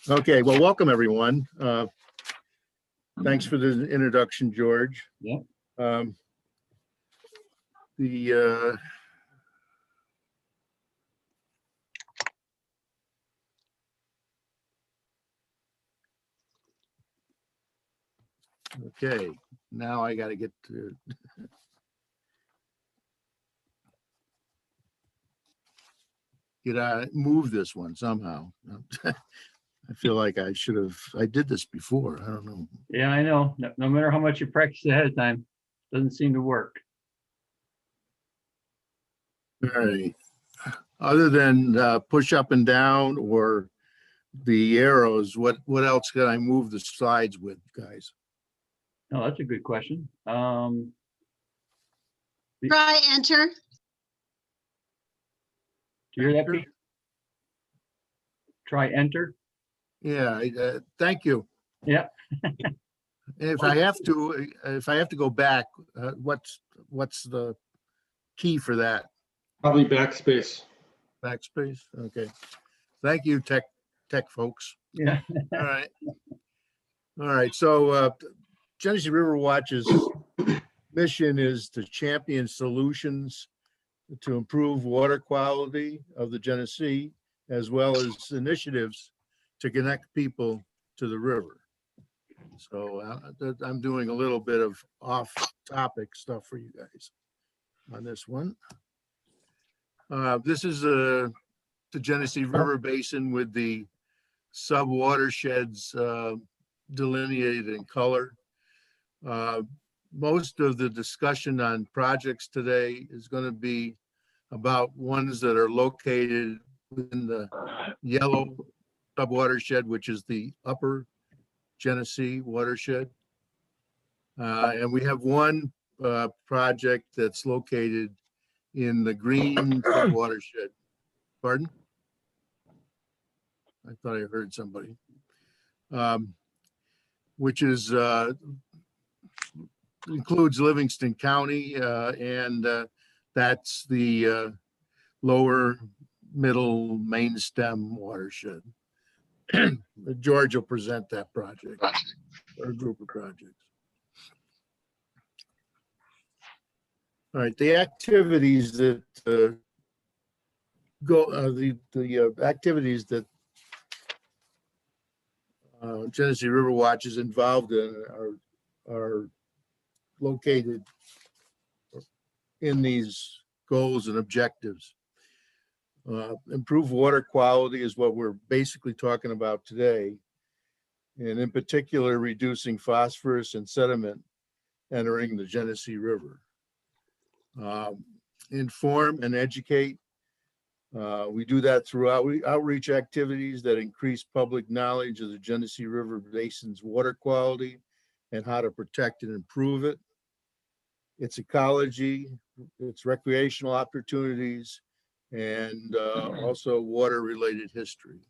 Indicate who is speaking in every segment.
Speaker 1: Okay, well, welcome everyone. Thanks for the introduction, George.
Speaker 2: Yeah.
Speaker 1: Okay, now I got to get to move this one somehow. I feel like I did this before. I don't know.
Speaker 2: Yeah, I know. No matter how much you practice ahead of time, doesn't seem to work.
Speaker 1: All right. Other than push up and down or the arrows, what else can I move the slides with, guys?
Speaker 2: No, that's a good question.
Speaker 3: Try enter.
Speaker 2: Do you hear that, Pete? Try enter.
Speaker 1: Yeah, thank you.
Speaker 2: Yeah.
Speaker 1: If I have to go back, what's the key for that?
Speaker 4: Probably backspace.
Speaker 1: Backspace. Okay. Thank you, tech folks.
Speaker 2: Yeah.
Speaker 1: All right. So Genesee RiverWatch's mission is to champion solutions to improve water quality of the Genesee, as well as initiatives to connect people to the river. So I'm doing a little bit of off-topic stuff for you guys on this one. This is the Genesee River Basin with the sub-watersheds delineated in color. Most of the discussion on projects today is going to be about ones that are located within the yellow sub-watershed, which is the upper Genesee watershed. And we have one project that's located in the green watershed. Pardon? I thought I heard somebody. Which is includes Livingston County, and that's the lower middle main stem watershed. George will present that project or group of projects. All right, the activities that activities that Genesee RiverWatch is involved in are located in these goals and objectives. Improve water quality is what we're basically talking about today, and in particular, reducing phosphorus and sediment entering the Genesee River. Inform and educate. We do that through outreach activities that increase public knowledge of the Genesee River Basin's water quality and how to protect and improve it. Its ecology, its recreational opportunities, and also water-related history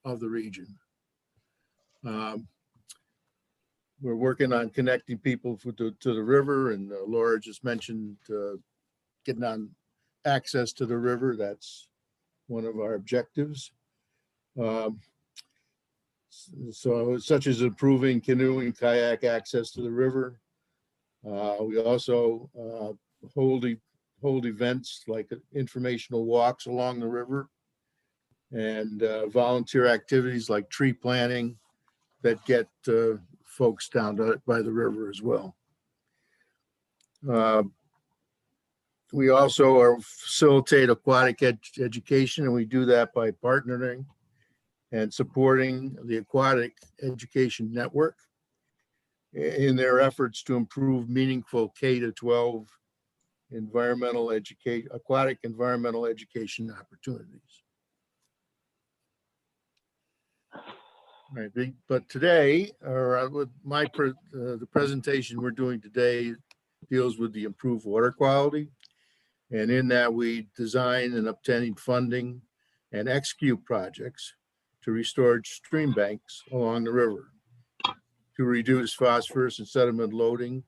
Speaker 1: of the region. We're working on connecting people to the river, and Laura just mentioned getting on access to the river. That's one of our objectives. So such as improving canoe and kayak access to the river. We also hold events like informational walks along the river, and volunteer activities like tree planting that get folks down by the river as well. We also facilitate aquatic education, and we do that by partnering and supporting the Aquatic Education Network in their efforts to improve meaningful K-12 aquatic environmental education opportunities. All right, but today, with the presentation we're doing today deals with the improved water quality. And in that, we design and obtain funding and execute projects to restore stream banks along the river, to reduce phosphorus and sediment loading,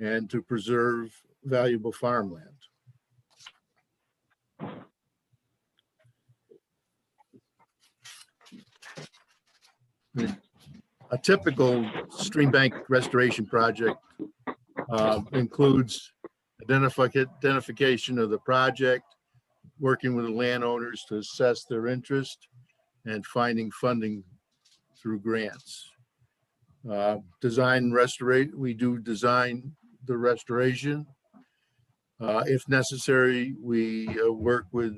Speaker 1: and to preserve valuable farmland. A typical stream bank restoration project includes identification of the project, working with the landowners to assess their interest, and finding funding through grants. Design restorate, we do design the restoration. If necessary, we work with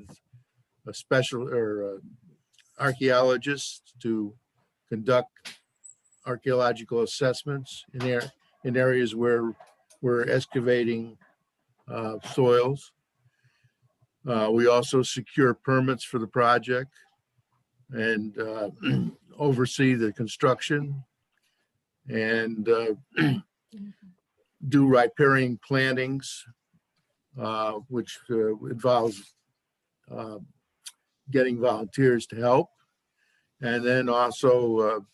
Speaker 1: a special or archaeologists to conduct archaeological assessments in areas where we're excavating soils. We also secure permits for the project and oversee the construction and do riparian plantings, which involves getting volunteers to help, and then also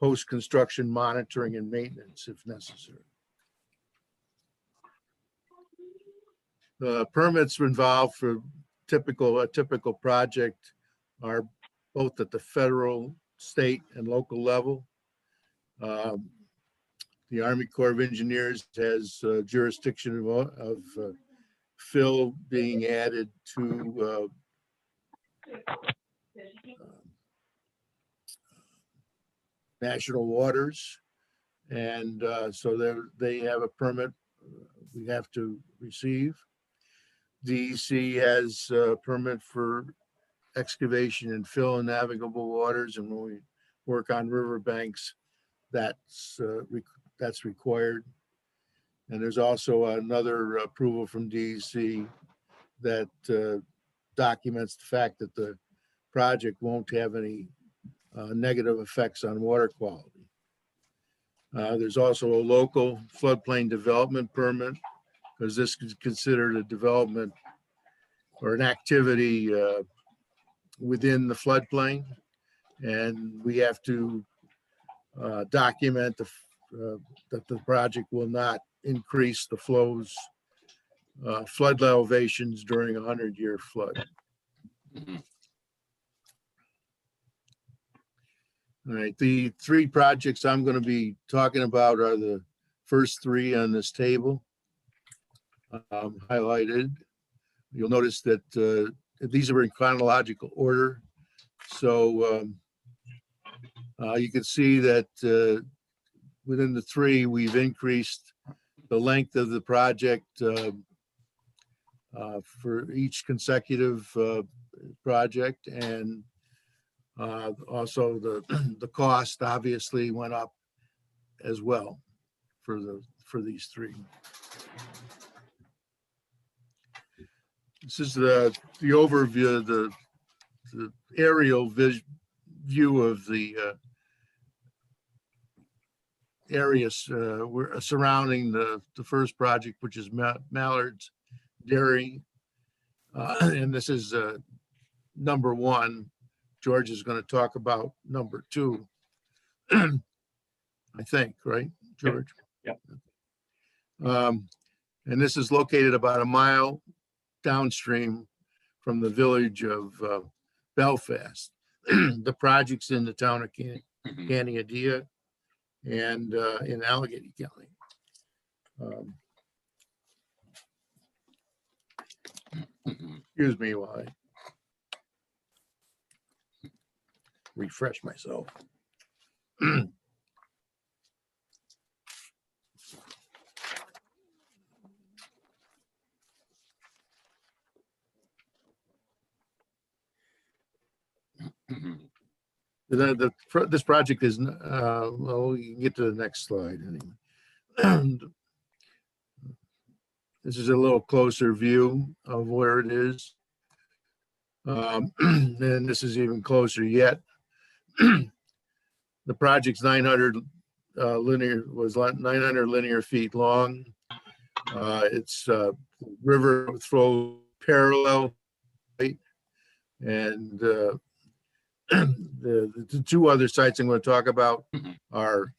Speaker 1: post-construction monitoring and maintenance if necessary. The permits involved for a typical project are both at the federal, state, and local level. The Army Corps of Engineers has jurisdiction of fill being added to national waters. And so they have a permit we have to receive. DEC has a permit for excavation and fill in navigable waters. And when we work on riverbanks, that's required. And there's also another approval from DEC that documents the fact that the project won't have any negative effects on water quality. There's also a local floodplain development permit, because this is considered a development or an activity within the floodplain. And we have to document that the project will not increase the flood elevations during a 100-year flood. All right, the three projects I'm going to be talking about are the first three on this table, highlighted. You'll notice that these are in chronological order. So you can see that within the three, we've increased the length of the project for each consecutive project, and also the cost obviously went up as well for these three. This is the overview, the aerial view of the areas surrounding the first project, which is Mallards Dairy. And this is number one. George is going to talk about number two, I think, right, George?
Speaker 2: Yep.
Speaker 1: And this is located about a mile downstream from the village of Belfast. The project's in the town of Caneadea and in Allegany County. Excuse me while I refresh myself. This project is, well, you can get to the next slide anyway. This is a little closer view of where it is. And this is even closer yet. The project's 900 linear feet long. It's river flow parallel, right? And the two other sites I'm going to talk about are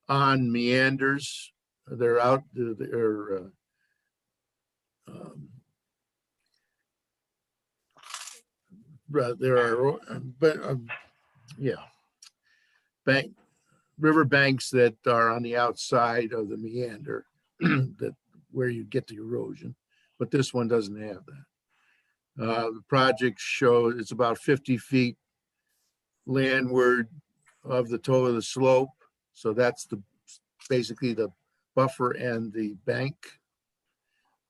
Speaker 1: on meanders. They're out. There are, but yeah, river banks that are on the outside of the meander, that where you get the erosion, but this one doesn't have that. The project shows it's about 50 feet landward of the toe of the slope. So that's basically the buffer and the bank.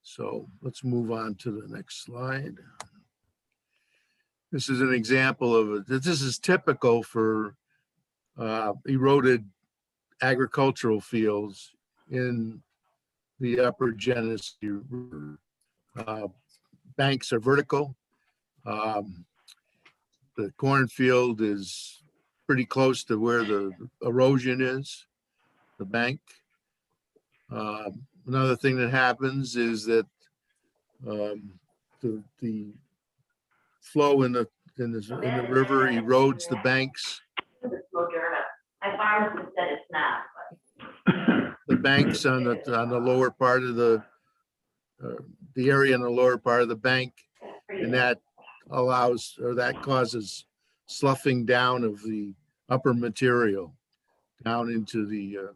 Speaker 1: So let's move on to the next slide. This is an example of it. This is typical for eroded agricultural fields in the upper Genesee River. Banks are vertical. The cornfield is pretty close to where the erosion is, the bank. Another thing that happens is that the flow in the river erodes the banks. The banks on the lower part of the area in the lower part of the bank, and that allows, or that causes sloughing down of the upper material down into the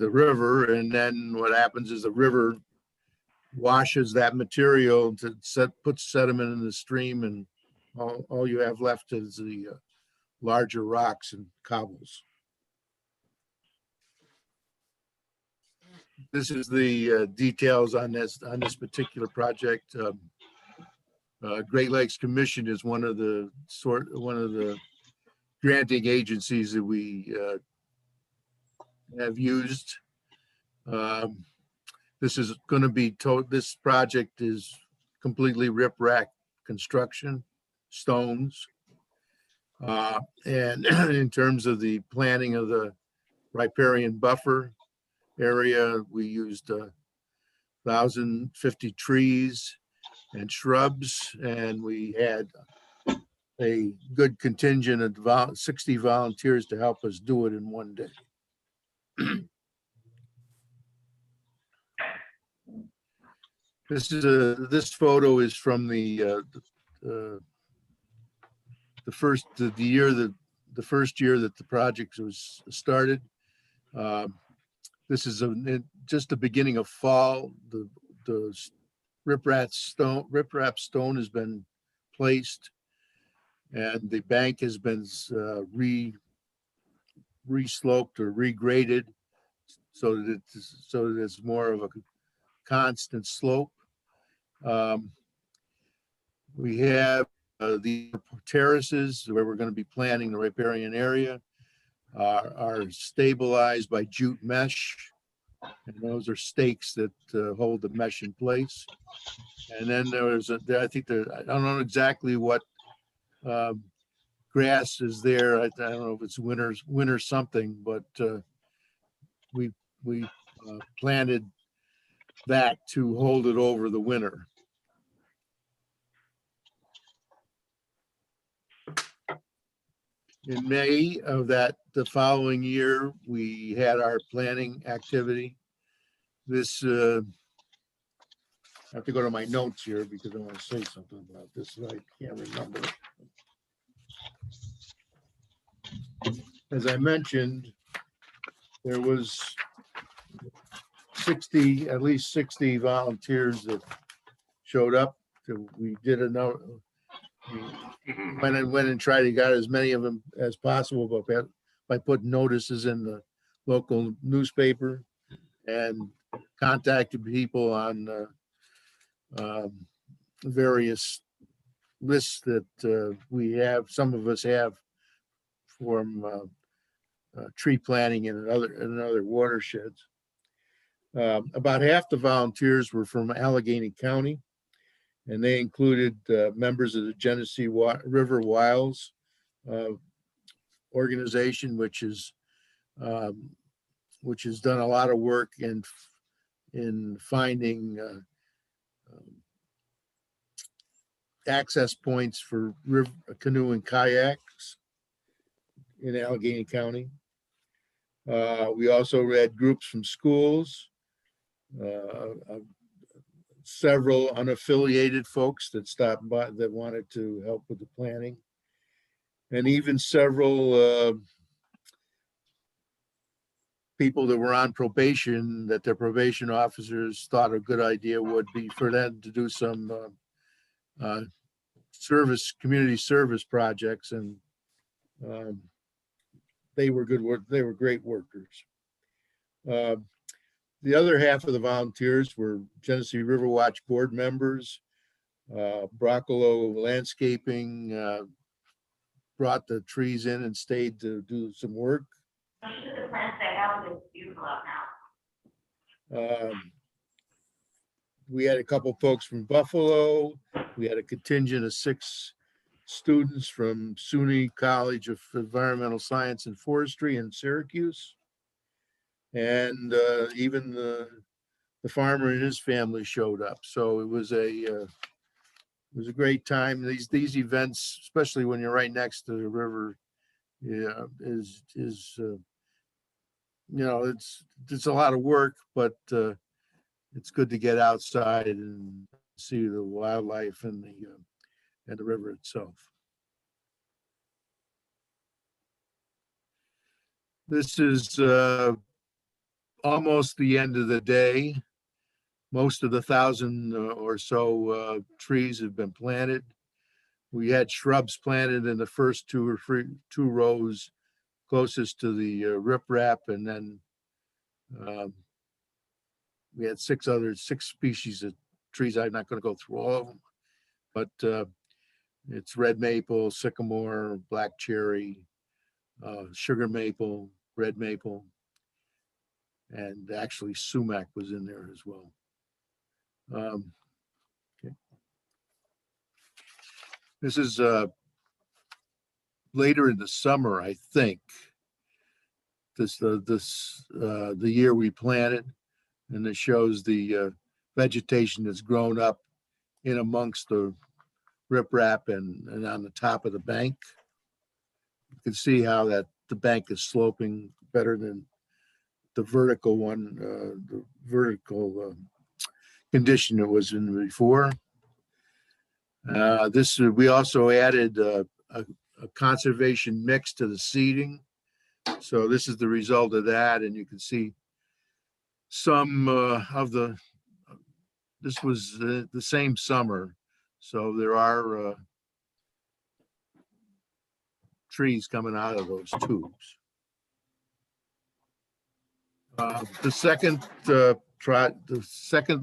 Speaker 1: river. And then what happens is the river washes that material to puts sediment in the stream, and all you have left is the larger rocks and cobbles. This is the details on this particular project. Great Lakes Commission is one of the granting agencies that we have used. This is going to be this project is completely riprap construction, stones. And in terms of the planning of the riparian buffer area, we used 1,050 trees and shrubs, and we had a good contingent of 60 volunteers to help us do it in one day. This photo is from the first year that the project was started. This is just the beginning of fall. The riprap stone has been placed, and the bank has been re-sloped or regraded so that it's more of a constant slope. We have the terraces where we're going to be planting the riparian area are stabilized by jute mesh, and those are stakes that hold the mesh in place. And then I don't know exactly what grass is there. I don't know if it's winter something, but we planted that to hold it over the winter. In May of the following year, we had our planning activity. This, I have to go to my notes here because I want to say something about this, and I can't remember. As I mentioned, there was at least 60 volunteers that showed up. We did went and tried to get as many of them as possible, but by putting notices in the local newspaper and contacted people on various lists that we have. Some of us have from tree planting in other watersheds. About half the volunteers were from Allegany County, and they included members of the Genesee RiverWatch organization, which has done a lot of work in finding access points for canoe and kayaks in Allegany County. We also had groups from schools, several unaffiliated folks that stopped by that wanted to help with the planning, and even several people that were on probation, that their probation officers thought a good idea would be for them to do some community service projects, and they were good work. They were great workers. The other half of the volunteers were Genesee RiverWatch board members. Broccolo Landscaping brought the trees in and stayed to do some work. We had a couple folks from Buffalo. We had a contingent of 6 students from SUNY College of Environmental Science and Forestry in Syracuse. And even the farmer and his family showed up. So it was a great time. These events, especially when you're right next to the river, is it's a lot of work, but it's good to get outside and see the wildlife and the river itself. This is almost the end of the day. Most of the 1,000 or so trees have been planted. We had shrubs planted in the first 2 rows closest to the riprap, and then we had 6 species of trees. I'm not going to go through all of them, but it's red maple, sycamore, black cherry, sugar maple, red maple, and actually sumac was in there as well. Okay. This is later in the summer, I think. The year we planted, and it shows the vegetation that's grown up in amongst the riprap and on the top of the bank. You can see how that the bank is sloping better than the vertical one, the vertical condition it was in before. We also added a conservation mix to the seeding. So this is the result of that, and you can see some this was the same summer. So there are trees coming out of those tubes. The second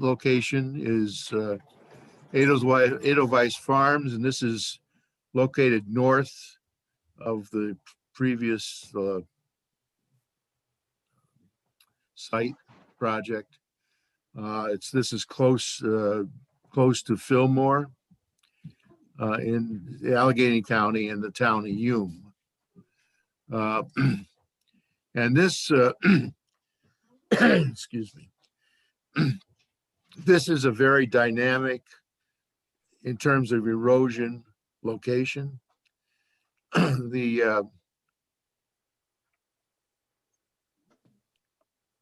Speaker 1: location is Edelweiss Farms, and this is located north of the previous site project. This is close to Fillmore in Allegany County in the town of Hume. And this, excuse me, this is a very dynamic, in terms of erosion, location.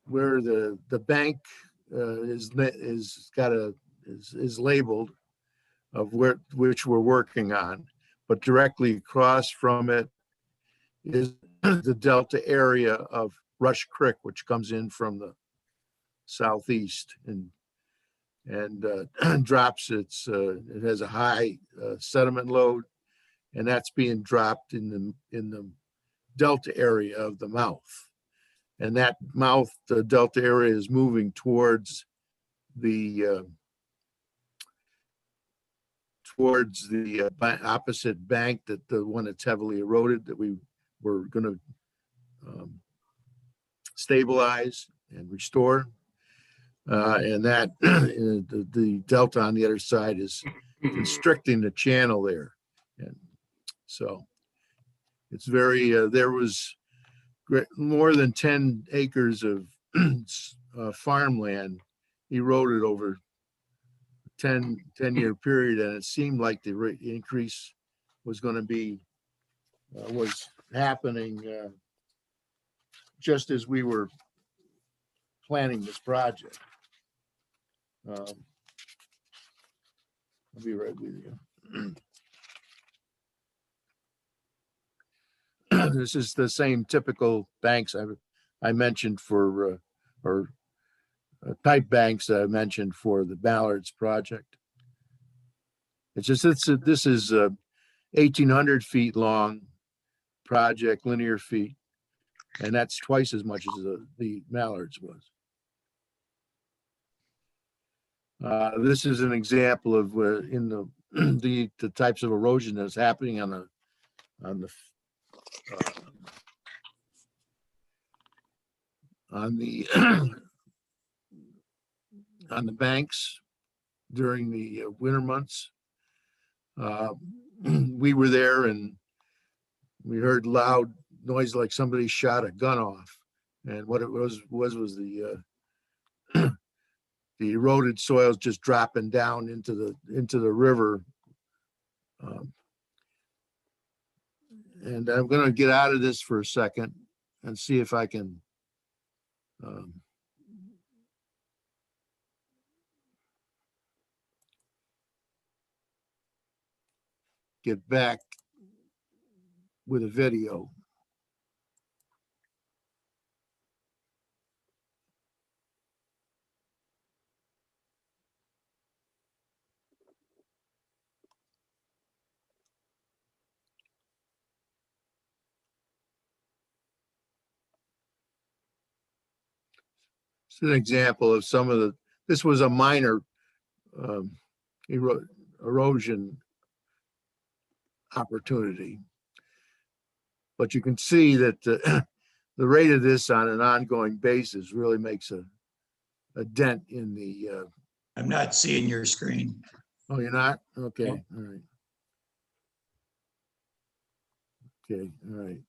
Speaker 1: Where the bank is labeled of which we're working on, but directly across from it is the delta area of Rush Creek, which comes in from the southeast and drops it has a high sediment load, and that's being dropped in the delta area of the mouth. And that mouth, the delta area, is moving towards the opposite bank, that the one that's heavily eroded, that we were going to stabilize and restore. And that the delta on the other side is constricting the channel there. And so it's very, there was more than 10 acres of farmland eroded over 10-year period, and it seemed like the rate increase was going to be was happening just as we were planning this project. I'll be right with you. This is the same typical banks. I mentioned for, or pipe banks that I mentioned for the Mallards project. It's just, this is 1,800 feet long project, linear feet, and that's twice as much as the Mallards was. This is an example of in the the types of erosion that's happening on the on the on the banks during the winter months. We were there and we heard loud noise like somebody shot a gun off, and what it was the the eroded soils just dropping down into the river. And I'm going to get out of this for a second and see if I can get back with a video. It's an example of some of the, this was a minor erosion opportunity. But you can see that the rate of this on an ongoing basis really makes a dent in the.
Speaker 3: I'm not seeing your screen.
Speaker 1: Oh, you're not? Okay,
Speaker 2: Nope.
Speaker 1: all right. Okay, all right.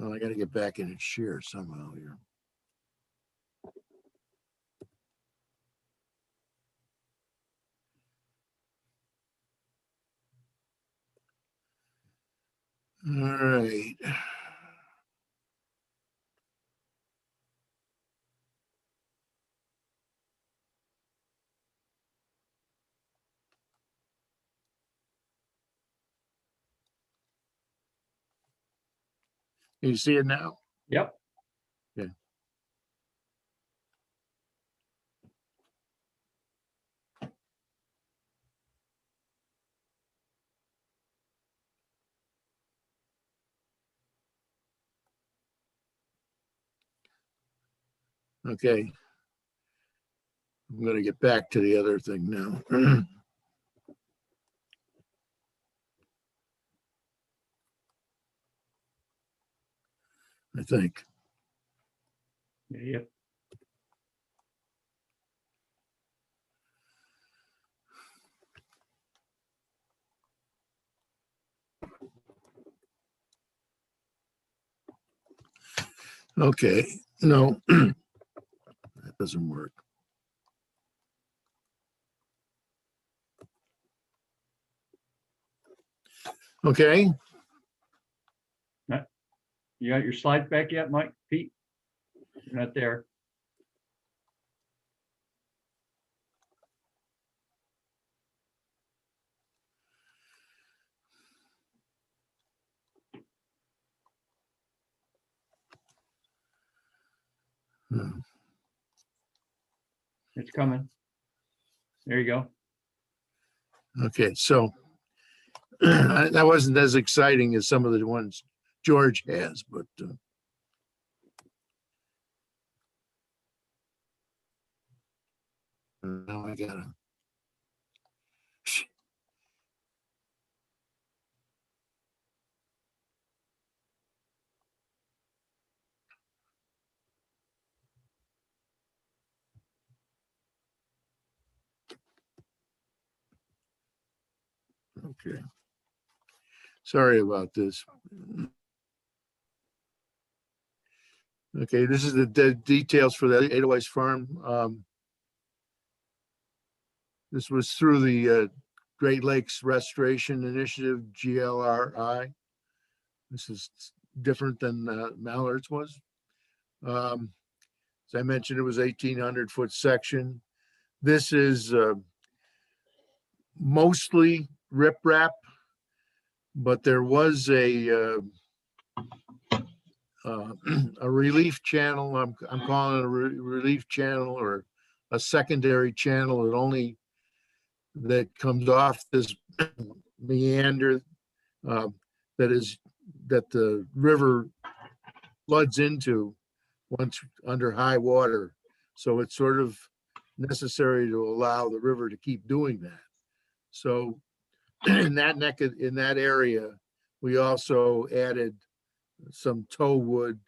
Speaker 1: Oh, I got to get back in and share somehow here. All right. Can you see it now?
Speaker 2: Yep.
Speaker 1: Yeah. Okay. I'm going to get back to the other thing now. I think.
Speaker 2: Yep.
Speaker 1: Okay. No, that doesn't work. Okay.
Speaker 2: You got your slides back yet, Mike? Pete? You're not there.
Speaker 1: Hmm.
Speaker 2: It's coming. There you go.
Speaker 1: Okay, so that wasn't as exciting as some of the ones George has, but now I gotta. Okay. Sorry about this. Okay, this is the details for the Edelweiss farm. This was through the Great Lakes Restoration Initiative, GLRI. This is different than Mallards was. As I mentioned, it was 1,800 foot section. This is mostly riprap, but there was a a relief channel. I'm calling it a relief channel or a secondary channel that comes off this meander uh, that the river floods into once under high water. So it's sort of necessary to allow the river to keep doing that. So in that area, we also added some tow wood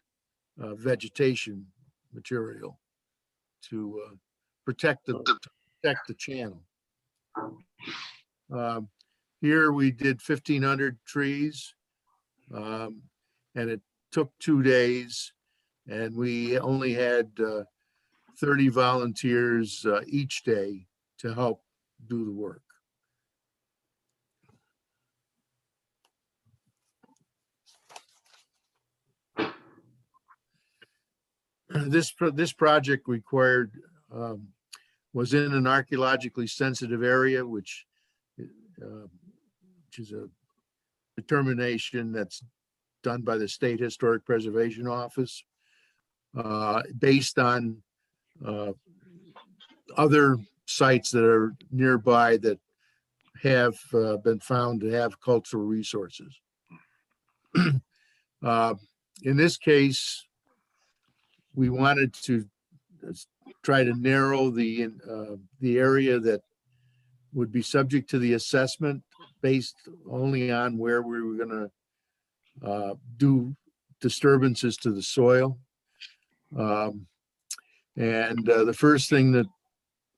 Speaker 1: vegetation material to protect the channel. Here we did 1,500 trees, and it took 2 days, and we only had 30 volunteers each day to help do the work. This project required was in an archaeologically sensitive area, which is a determination that's done by the State Historic Preservation Office based on other sites that are nearby that have been found to have cultural resources. In this case, we wanted to try to narrow the area that would be subject to the assessment based only on where we were going to do disturbances to the soil. And the first thing that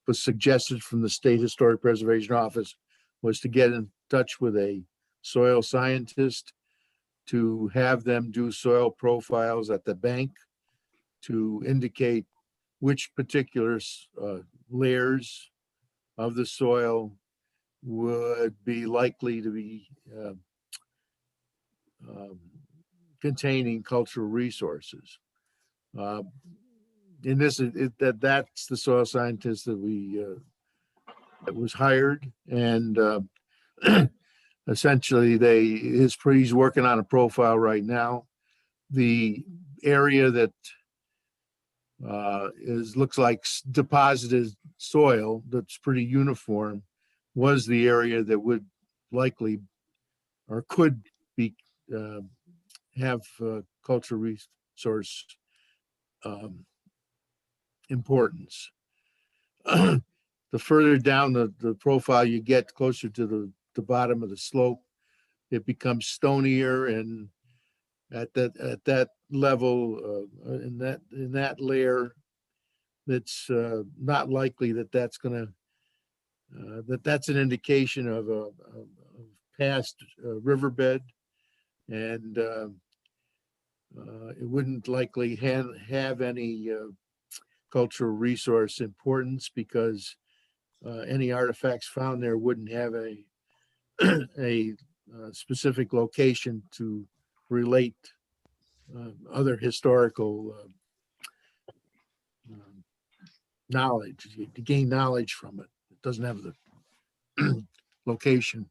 Speaker 1: was suggested from the State Historic Preservation Office was to get in touch with a soil scientist to have them do soil profiles at the bank to indicate which particular layers of the soil would be likely to be containing cultural resources. In this, that's the soil scientist that was hired, and essentially he's working on a profile right now. The area that looks like deposited soil that's pretty uniform was the area that would likely or could be have cultural resource importance. The further down the profile you get, closer to the bottom of the slope, it becomes stonier, and at that level, in that layer, that's not likely that's going to that's an indication of a past riverbed, and it wouldn't likely have any cultural resource importance because any artifacts found there wouldn't have a specific location to relate other historical knowledge, to gain knowledge from it. It doesn't have the location.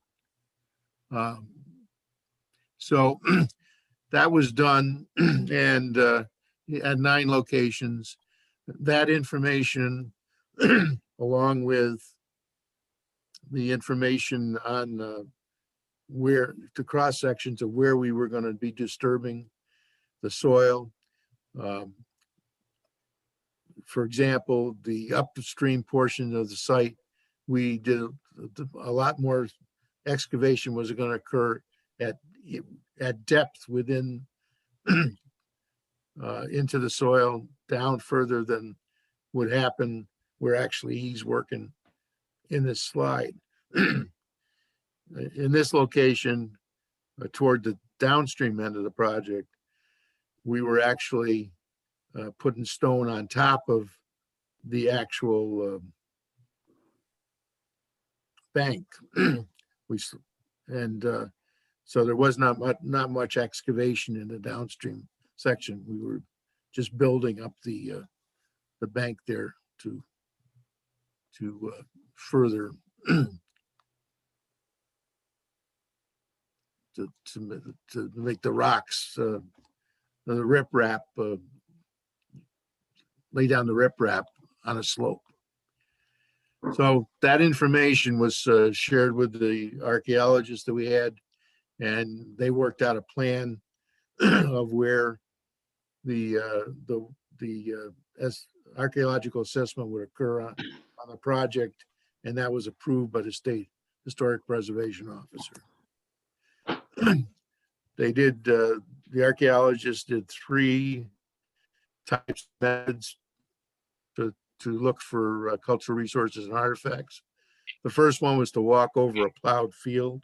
Speaker 1: So that was done, and at 9 locations. That information, along with the information on where the cross sections of where we were going to be disturbing the soil. For example, the upstream portion of the site, we did a lot more excavation was going to occur at depth within into the soil, down further than would happen where actually he's working in this slide. In this location, toward the downstream end of the project, we were actually putting stone on top of the actual bank. So there was not much excavation in the downstream section. We were just building up the bank there to further to make the rocks, the riprap, lay down the riprap on a slope. So that information was shared with the archaeologists that we had, and they worked out a plan of where the archaeological assessment would occur on the project, and that was approved by the state historic preservation officer. They did, the archaeologists did 3 types of methods to look for cultural resources and artifacts. The first one was to walk over a plowed field.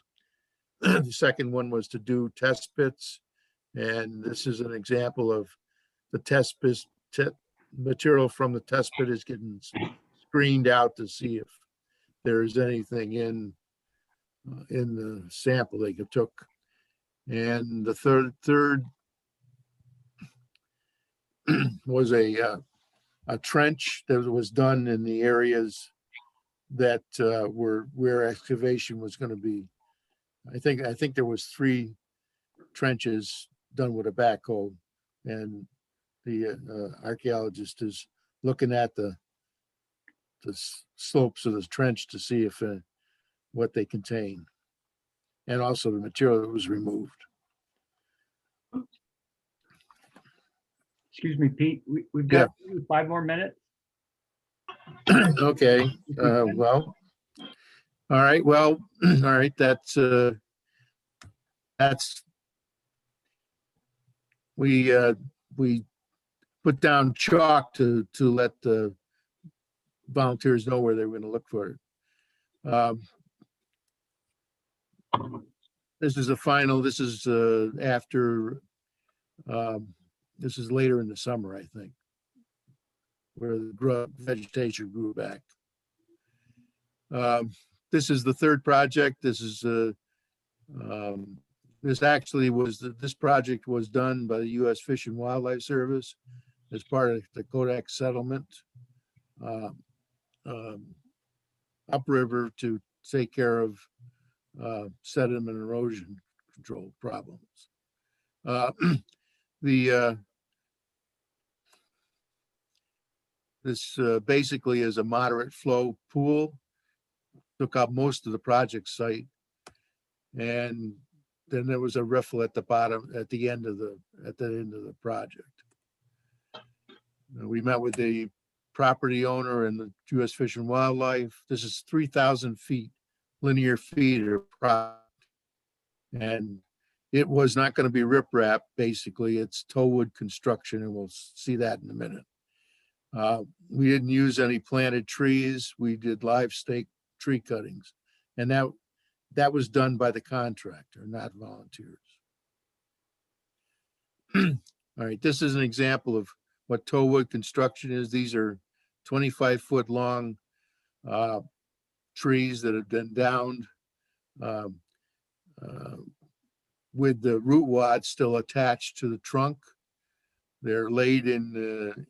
Speaker 1: The second one was to do test pits. And this is an example of the test pit material from the test pit is getting screened out to see if there's anything in the sample they took. And the third was a trench that was done in the areas that were where excavation was going to be. I think there was 3 trenches done with a backhoe, and the archaeologist is looking at the slopes of the trench to see if what they contain, and also the material that was removed.
Speaker 2: Excuse me, Pete, we've got 5 more minutes.
Speaker 1: Okay, well, all right, well, all right, that's we put down chalk to let the volunteers know where they were going to look for it. This is the final, this is after, this is later in the summer, I think, where the vegetation grew back. This is the 3rd project. This is this actually was this project was done by the U.S. Fish and Wildlife Service as part of the Kodak settlement upriver to take care of sediment erosion control problems. This basically is a moderate flow pool, took up most of the project site, and then there was a riffle at the bottom, at the end of the project. We met with the property owner and the U.S. Fish and Wildlife. This is 3,000 linear feet of project, and it was not going to be riprap. Basically, it's tow-wood construction, and we'll see that in a minute. We didn't use any planted trees. We did live stake tree cuttings, and that was done by the contractor, not volunteers. All right, this is an example of what tow-wood construction is. These are 25-foot long trees that have been downed with the root wads still attached to the trunk. They're laid in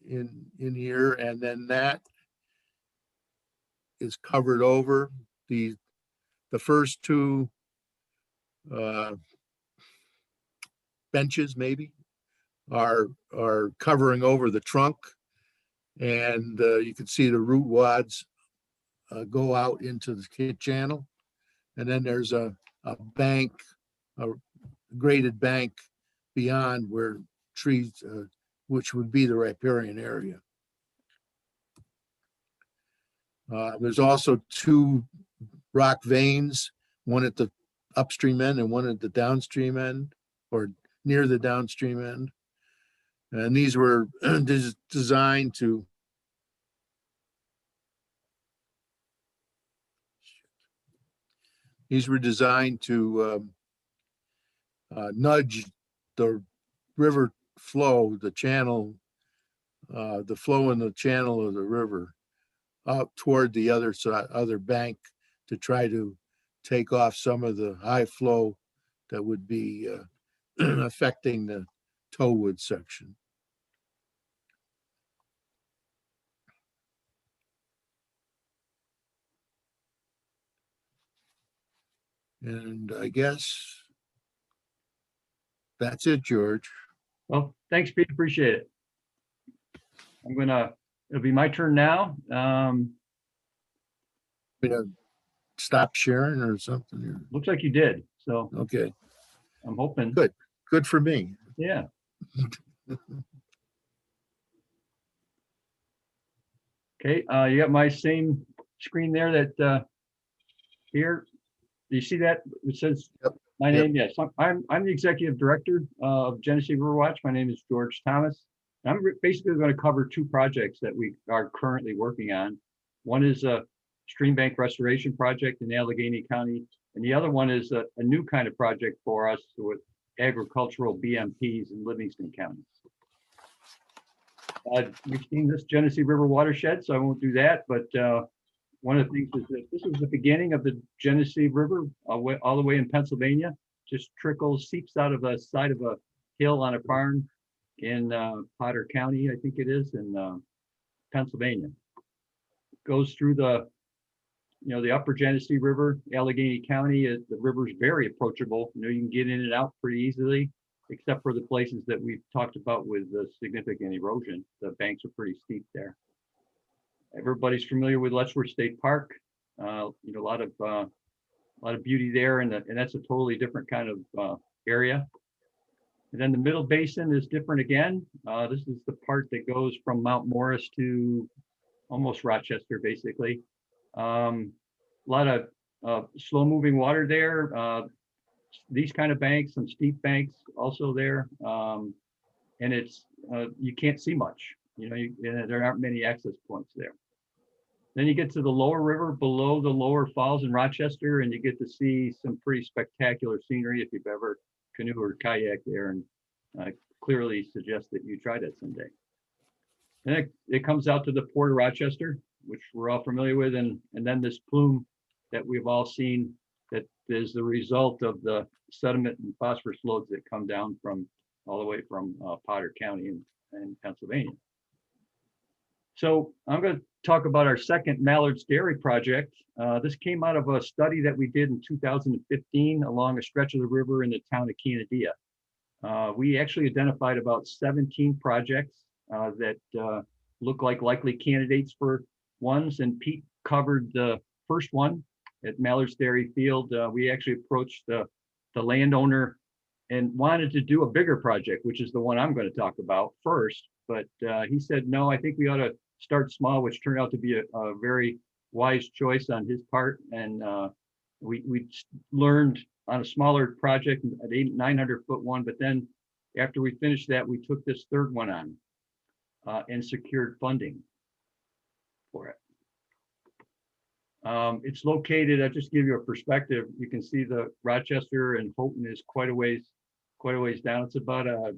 Speaker 1: here, and then that is covered over. The first 2 benches maybe are covering over the trunk, and you can see the root wads go out into the channel, and then there's a bank, a graded bank beyond where trees, which would be the riparian area. There's also 2 rock veins, one at the upstream end and one at the downstream end, or near the downstream end. And these were designed to nudge the river flow, the channel, the flow in the channel of the river out toward the other bank, to try to take off some of the high flow that would be affecting the tow-wood section. And I guess That's it, George.
Speaker 2: Well, thanks, Pete. Appreciate it. It'll be my turn now.
Speaker 1: Gonna stop sharing or something here.
Speaker 2: Looks like you did. So
Speaker 1: Okay,
Speaker 2: I'm hoping.
Speaker 1: Good. good for me.
Speaker 2: Yeah. Okay, you got my same screen there that here. Do you see that? It says
Speaker 1: Yep,
Speaker 2: my
Speaker 1: yep.
Speaker 2: name. Yes, I'm the executive director of Genesee RiverWatch. My name is George Thomas. I'm basically going to cover two projects that we are currently working on. One is a Streambank restoration project in Allegany County, and the other one is a new kind of project for us with agricultural BMPs in Livingston County. You've seen this Genesee River watershed, so I won't do that. But one of the things is that this is the beginning of the Genesee River all the way in Pennsylvania. Just trickles, seeps out of the side of a hill on a farm in Potter County, I think it is, in Pennsylvania. Goes through the upper Genesee River, Allegany County. The river is very approachable. You can get in and out pretty easily, except for the places that we've talked about with the significant erosion. The banks are pretty steep there. Everybody's familiar with Letchworth State Park. A lot of beauty there, and that's a totally different kind of area. And then the middle basin is different again. This is the part that goes from Mount Morris to almost Rochester, basically. A lot of slow-moving water there. These kind of banks, some steep banks also there, and it's you can't see much. There aren't many access points there. Then you get to the lower river below the lower falls in Rochester, and you get to see some pretty spectacular scenery if you've ever canoe or kayak there, and clearly suggest that you try that someday. And it comes out to the Port of Rochester, which we're all familiar with, and then this plume that we've all seen that is the result of the sediment and phosphorus loads that come down from all the way from Potter County in Pennsylvania. So I'm going to talk about our second Mallards Dairy project. This came out of a study that we did in 2015 along a stretch of the river in the town of Caneadea. We actually identified about 17 projects that look like likely candidates for ones, and Pete covered the first one at Mallards Dairy Field. We actually approached the landowner and wanted to do a bigger project, which is the one I'm going to talk about first. But he said, no, I think we ought to start small, which turned out to be a very wise choice on his part. And we learned on a smaller project, an 900-foot one. But then after we finished that, we took this third one on and secured funding for it. It's located, I'll just give you a perspective. You can see the Rochester and Houghton is quite a ways down. It's about a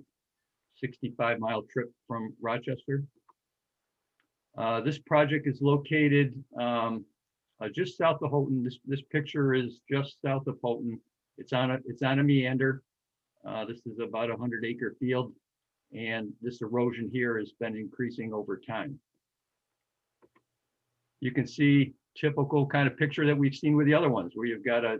Speaker 2: 65-mile trip from Rochester. This project is located just south of Houghton. This picture is just south of Houghton. It's on a meander. This is about a 100-acre field, and this erosion here has been increasing over time. You can see typical kind of picture that we've seen with the other ones, where you've got a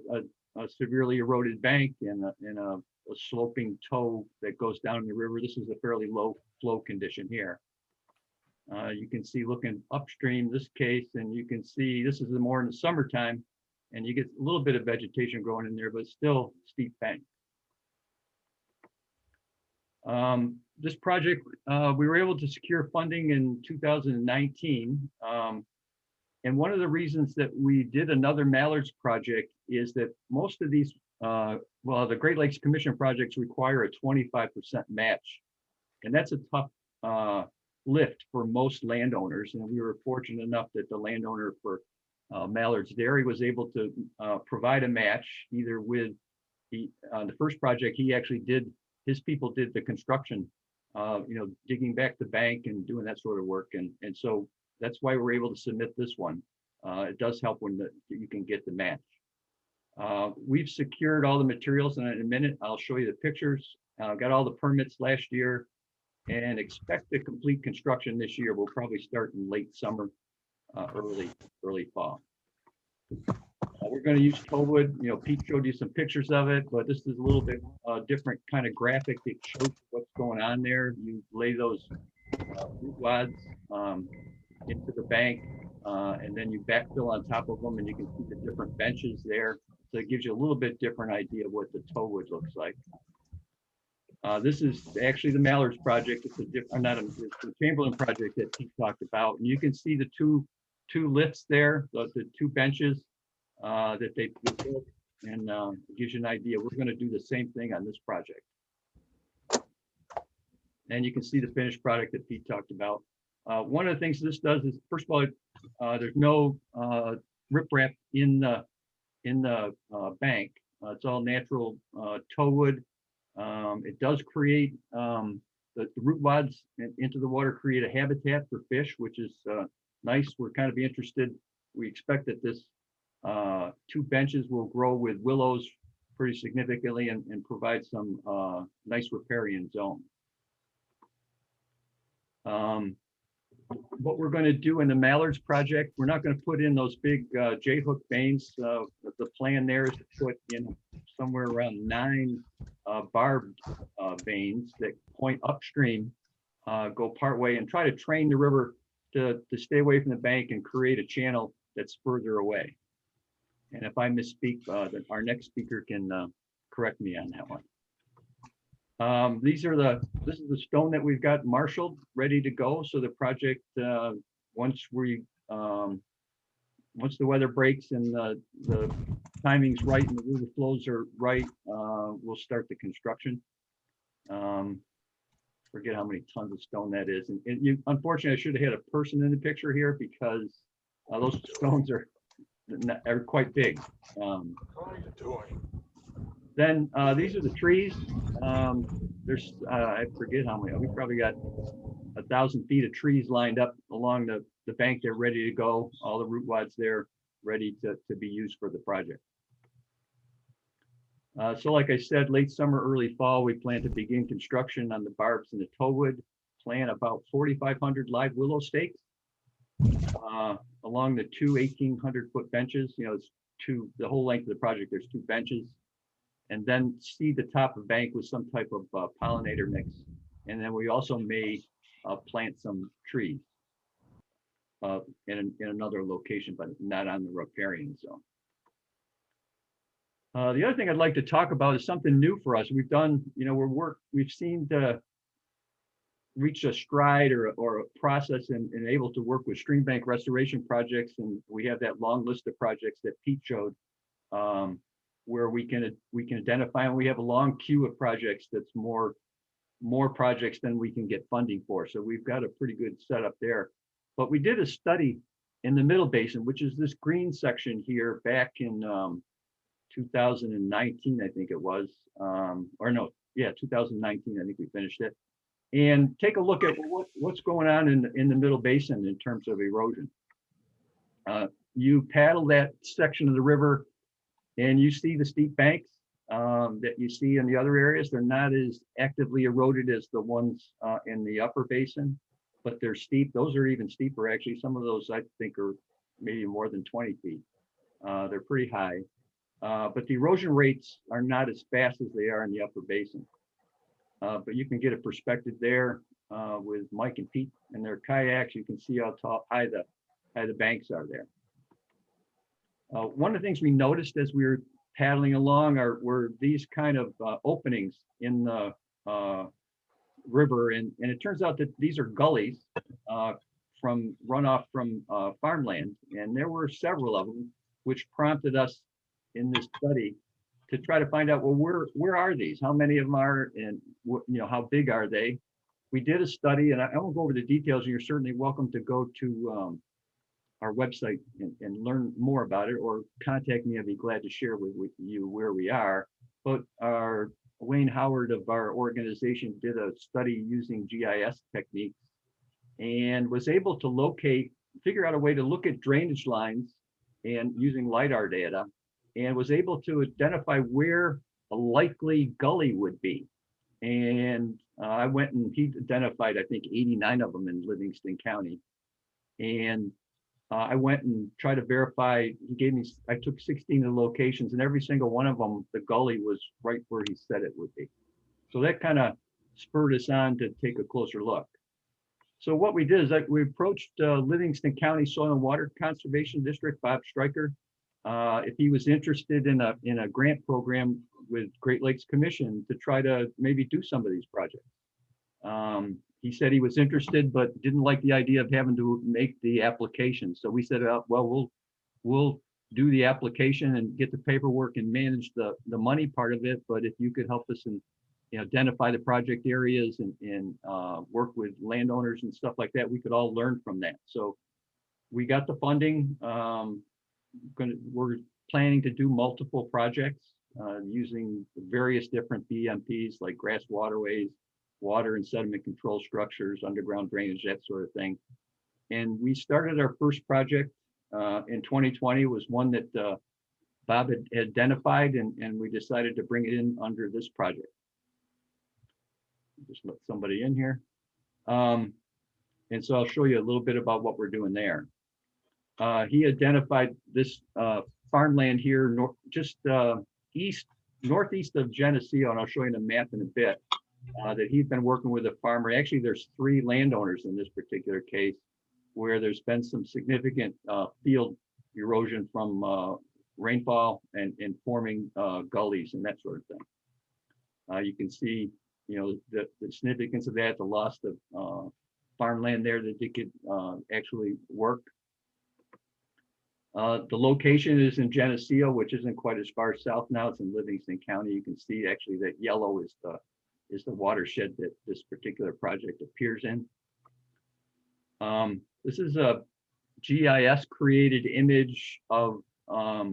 Speaker 2: severely eroded bank and a sloping toe that goes down in the river. This is a fairly low flow condition here. You can see looking upstream this case, and you can see this is more in the summertime, and you get a little bit of vegetation growing in there, but still steep bank. This project, we were able to secure funding in 2019. And one of the reasons that we did another Mallards project is that most of these, the Great Lakes Commission projects require a 25% match. And that's a tough lift for most landowners. And we were fortunate enough that the landowner for Mallards Dairy was able to provide a match, either with the first project, he actually did, his people did the construction, digging back the bank and doing that sort of work. And so that's why we're able to submit this one. It does help when you can get the match. We've secured all the materials, and in a minute, I'll show you the pictures. Got all the permits last year and expect to complete construction this year. We'll probably start in late summer, early fall. We're going to use toadwood. Pete showed you some pictures of it, but this is a little bit different kind of graphic that shows what's going on there. You lay those root wads into the bank, and then you backfill on top of them, and you can see the different benches there. So it gives you a little bit different idea of what the toadwood looks like. This is actually the Mallards project. It's it's the Chamberlain project that Pete talked about. And you can see the two lifts there, the two benches that they built, and it gives you an idea. We're going to do the same thing on this project. And you can see the finished product that Pete talked about. One of the things this does is, first of all, there's no riprap in the bank. It's all natural toadwood. It does create the root wads into the water, create a habitat for fish, which is nice. We're kind of interested. We expect that this two benches will grow with willows pretty significantly and provide some nice riparian zone. What we're going to do in the Mallards project, we're not going to put in those big J-hook veins. The plan there is to put in somewhere around 9 barbed veins that point upstream, go part way, and try to train the river to stay away from the bank and create a channel that's further away. And if I misspeak, then our next speaker can correct me on that one. This is the stone that we've got marshaled, ready to go. So the project, once the weather breaks and the timing's right and the river flows are right, we'll start the construction. Forget how many tons of stone that is. And unfortunately, I should have had a person in the picture here because those stones are quite big.
Speaker 5: What are you doing?
Speaker 2: Then these are the trees. There's I forget how many. We probably got 1,000 feet of trees lined up along the bank. They're ready to go. All the root wads there, ready to be used for the project. So like I said, late summer, early fall, we plan to begin construction on the barbs and the toadwood. Plan about 4,500 live willow stakes along the two 1,800-foot benches. It's the whole length of the project. There's 2 benches. And then seed the top of the bank with some type of pollinator mix. And then we also may plant some trees in another location, but not on the riparian zone. The other thing I'd like to talk about is something new for us. We've done, we've seen reach a stride or a process and able to work with Streambank restoration projects. And we have that long list of projects that Pete showed, where we can identify, and we have a long queue of projects that's more projects than we can get funding for. So we've got a pretty good setup there. But we did a study in the Middle Basin, which is this green section here, back in 2019, I think it was, 2019, I think we finished it. And take a look at what's going on in the Middle Basin in terms of erosion. You paddle that section of the river, and you see the steep banks that you see in the other areas. They're not as actively eroded as the ones in the upper basin, but they're steep. Those are even steeper, actually. Some of those, I think, are maybe more than 20 feet. They're pretty high, but the erosion rates are not as fast as they are in the upper basin. But you can get a perspective there with Mike and Pete and their kayaks. You can see how high the banks are there. One of the things we noticed as we were paddling along were these kind of openings in the river, and it turns out that these are gullies from runoff from farmland, and there were several of them, which prompted us in this study to try to find out, well, where are these? How many of them are, and how big are they? We did a study, and I won't go over the details, and you're certainly welcome to go to our website and learn more about it, or contact me. I'd be glad to share with you where we are. But our Wayne Howard of our organization did a study using GIS techniques and was able to figure out a way to look at drainage lines and using LiDAR data, and was able to identify where a likely gully would be. And I went and he identified, I think, 89 of them in Livingston County. And I went and tried to verify. He gave me, I took 16 of the locations, and every single one of them, the gully was right where he said it would be. So that kind of spurred us on to take a closer look. So what we did is that we approached Livingston County Soil and Water Conservation District, Bob Stryker, if he was interested in a grant program with Great Lakes Commission to try to maybe do some of these projects. He said he was interested, but didn't like the idea of having to make the application. So we said, well, we'll do the application and get the paperwork and manage the money part of it. But if you could help us and identify the project areas and work with landowners and stuff like that, we could all learn from that. So we got the funding. We're planning to do multiple projects using various different BMPs like grass waterways, water and sediment control structures, underground drainage, that sort of thing. And we started our first project in 2020, was one that Bob had identified, and we decided to bring it in under this project. Just let somebody in here. And so I'll show you a little bit about what we're doing there. He identified this farmland here, northeast of Genesee, and I'll show you the map in a bit, that he's been working with a farmer. Actually, there's 3 landowners in this particular case where there's been some significant field erosion from rainfall and forming gullies and that sort of thing. You can see, the significance of that, the loss of farmland there that they could actually work. The location is in Geneseo, which isn't quite as far south now. It's in Livingston County. You can see actually that yellow is the watershed that this particular project appears in. This is a GIS created image of a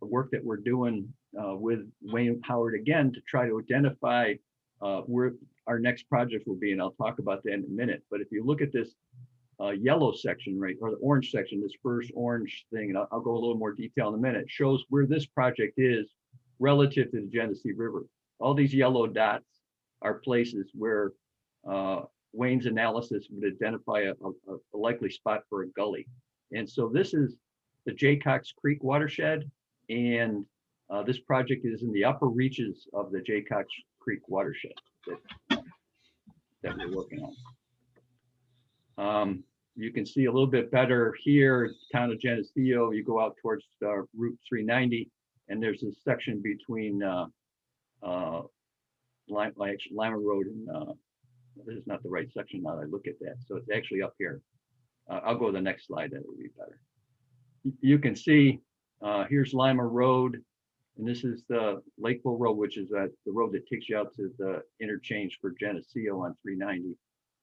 Speaker 2: work that we're doing with Wayne Howard again to try to identify where our next project will be, and I'll talk about that in a minute. But if you look at this yellow section, right, or the orange section, this first orange thing, and I'll go a little more detail in a minute, shows where this project is relative to the Genesee River. All these yellow dots are places where Wayne's analysis would identify a likely spot for a gully. And so this is the Jaycox Creek watershed, and this project is in the upper reaches of the Jaycox Creek watershed that we're working on. You can see a little bit better here, town of Geneseo. You go out towards Route 390, and there's a section between Lima Road and this is not the right section now that I look at that. So it's actually up here. I'll go to the next slide, that would be better. You can see here's Lima Road, and this is the Lakeville Road, which is the road that takes you out to the interchange for Geneseo on 390.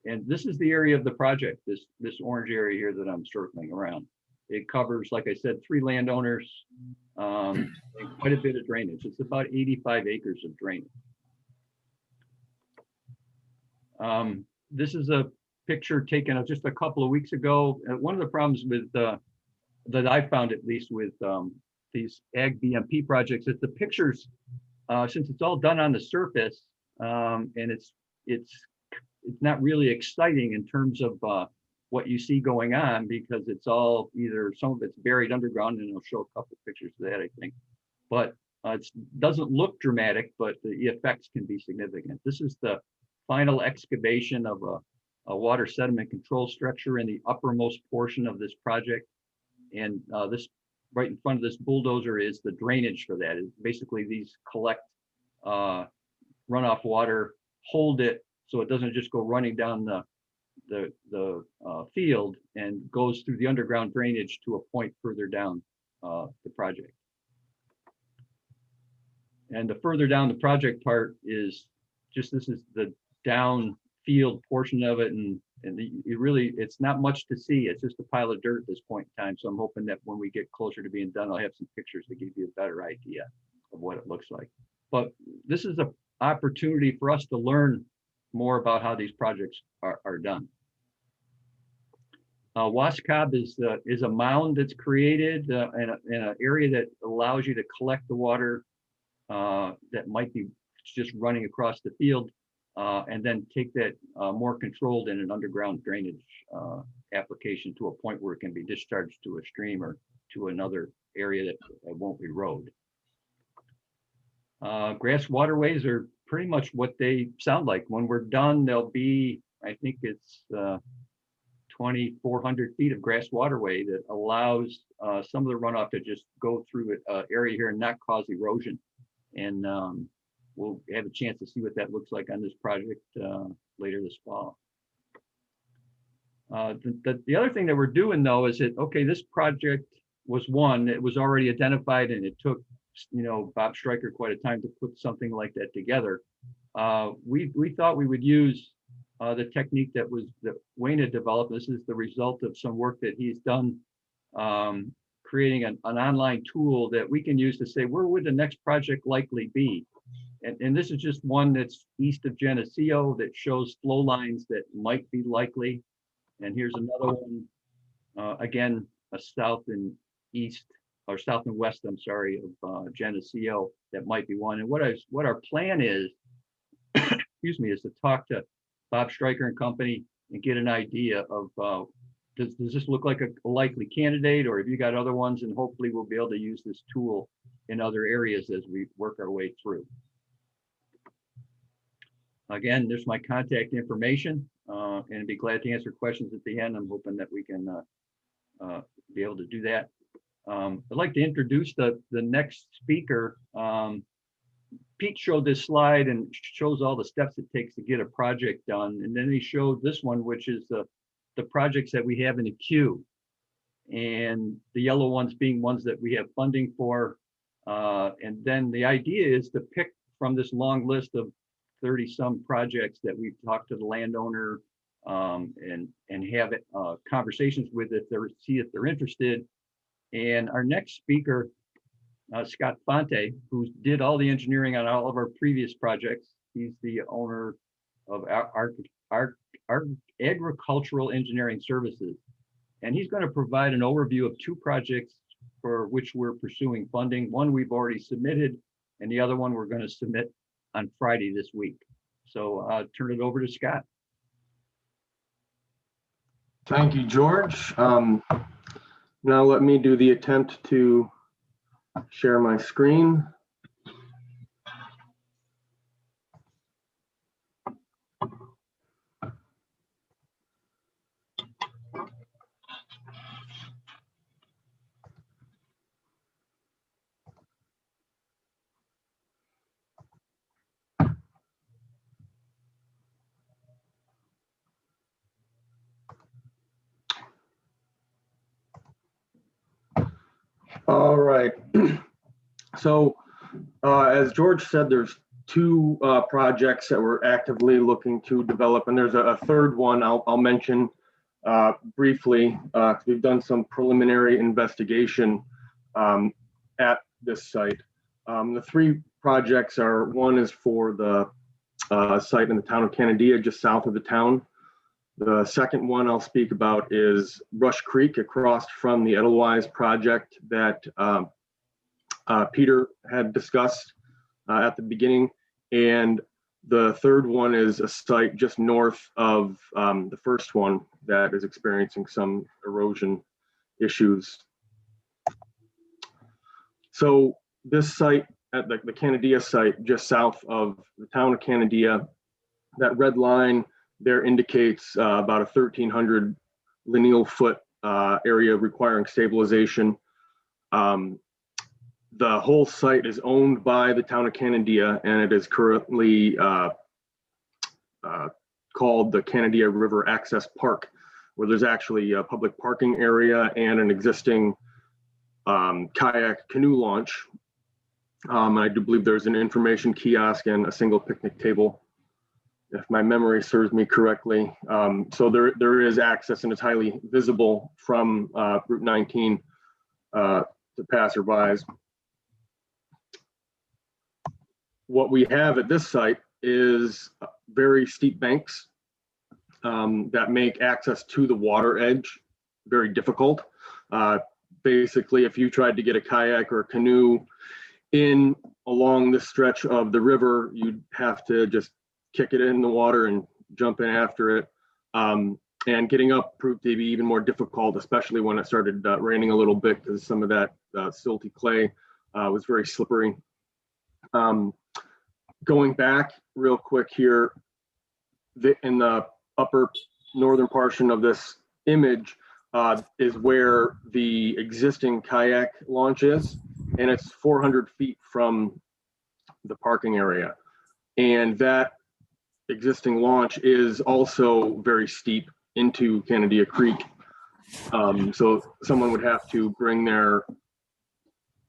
Speaker 2: And this is the area of the project, this orange area here that I'm circling around. It covers, like I said, 3 landowners, and quite a bit of drainage. It's about 85 acres of drainage. This is a picture taken just a couple of weeks ago. One of the problems with that I found, at least with these ag BMP projects, is the pictures, since it's all done on the surface, and it's not really exciting in terms of what you see going on, because it's all either, some of it's buried underground, and I'll show a couple of pictures of that, I think. But it doesn't look dramatic, but the effects can be significant. This is the final excavation of a water sediment control structure in the uppermost portion of this project. And this right in front of this bulldozer is the drainage for that. It's basically these collect runoff water, hold it so it doesn't just go running down the field, and goes through the underground drainage to a point further down the project. And the further down the project part is just, this is the downfield portion of it, and it's not much to see. It's just a pile of dirt at this point in time. So I'm hoping that when we get closer to being done, I'll have some pictures to give you a better idea of what it looks like. But this is an opportunity for us to learn more about how these projects are done. Wascob is a mound that's created in an area that allows you to collect the water that might be just running across the field. and then take that more controlled in an underground drainage application to a point where it can be discharged to a stream or to another area that won't erode. Grass waterways are pretty much what they sound like. When we're done, there'll be, I think it's 2,400 feet of grass waterway that allows some of the runoff to just go through an area here and not cause erosion. And we'll have a chance to see what that looks like on this project later this fall. The other thing that we're doing though is that, okay, this project was one, it was already identified and it took, you know, Bob Stryker quite a time to put something like that together. We thought we would use the technique that Wayne had developed. This is the result of some work that he's done, creating an online tool that we can use to say, where would the next project likely be? And this is just one that's east of Geneseo that shows flow lines that might be likely. And here's another one, again, a south and east, or south and west, I'm sorry, of Geneseo, that might be one. And what our plan is, excuse me, is to talk to Bob Stryker and company and get an idea of, does this look like a likely candidate, or have you got other ones? And hopefully we'll be able to use this tool in other areas as we work our way through. Again, there's my contact information, and I'd be glad to answer questions at the end. I'm hoping that we can be able to do that. I'd like to introduce the next speaker. Pete showed this slide and shows all the steps it takes to get a project done. And then he showed this one, which is the projects that we have in the queue. And the yellow ones being ones that we have funding for. And then the idea is to pick from this long list of 30 some projects that we've talked to the landowner and have conversations with see if they're interested. And our next speaker, Scott Fonte, who did all the engineering on all of our previous projects. He's the owner of our Agricultural Engineering Services. And he's going to provide an overview of two projects for which we're pursuing funding. One we've already submitted, and the other one we're going to submit on Friday this week. So I'll turn it over to Scott.
Speaker 4: Thank you, George. Now let me do the attempt to share my screen. All right. So as George said, there's two projects that we're actively looking to develop, and there's a third one I'll mention briefly. We've done some preliminary investigation at this site. The three projects are, one is for the site in the town of Caneadea, just south of the town. The second one I'll speak about is Rush Creek, across from the Edelweiss project that Peter had discussed at the beginning. And the third one is a site just north of the first one that is experiencing some erosion issues. So this site at the Caneadea site, just south of the town of Caneadea, that red line there indicates about a 1,300 lineal foot area requiring stabilization. The whole site is owned by the town of Caneadea, and it is currently called the Caneadea River Access Park, where there's actually a public parking area and an existing kayak canoe launch. I do believe there's an information kiosk and a single picnic table, if my memory serves me correctly. So there is access, and it's highly visible from Route 19 to passerbys. What we have at this site is very steep banks that make access to the water edge very difficult. Basically, if you tried to get a kayak or a canoe in along the stretch of the river, you'd have to just kick it in the water and jump in after it. And getting up proved to be even more difficult, especially when it started raining a little bit, because some of that silty clay was very slippery. Going back real quick here, in the upper northern portion of this image is where the existing kayak launch is, and it's 400 feet from the parking area. And that existing launch is also very steep into Caneadea Creek. So someone would have to bring their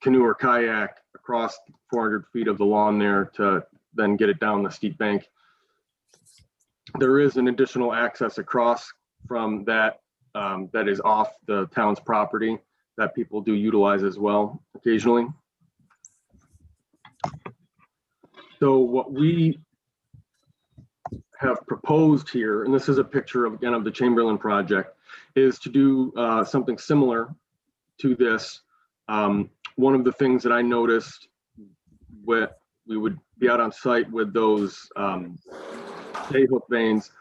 Speaker 4: canoe or kayak across 400 feet of the lawn there to then get it down the steep bank. There is an additional access across from that that is off the town's property that people do utilize as well occasionally. So what we have proposed here, and this is a picture of, again, of the Chamberlain project, is to do something similar to this. One of the things that I noticed when we would be out on site with those day hook vanes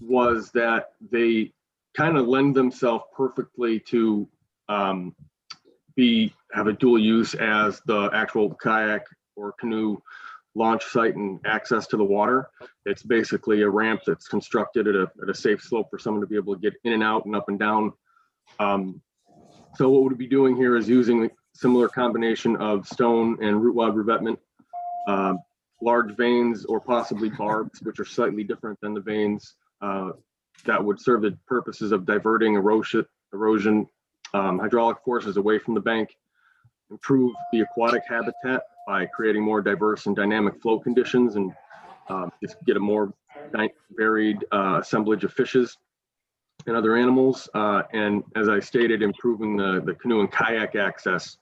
Speaker 4: was that they kind of lend themselves perfectly to have a dual use as the actual kayak or canoe launch site and access to the water. It's basically a ramp that's constructed at a safe slope for someone to be able to get in and out and up and down. So what we'd be doing here is using a similar combination of stone and root rod revetment, large vanes or possibly barbs, which are slightly different than the vanes that would serve the purposes of diverting erosion, hydraulic forces away from the bank, improve the aquatic habitat by creating more diverse and dynamic flow conditions, and just get a more varied assemblage of fishes and other animals. And as I stated, improving the canoe and kayak access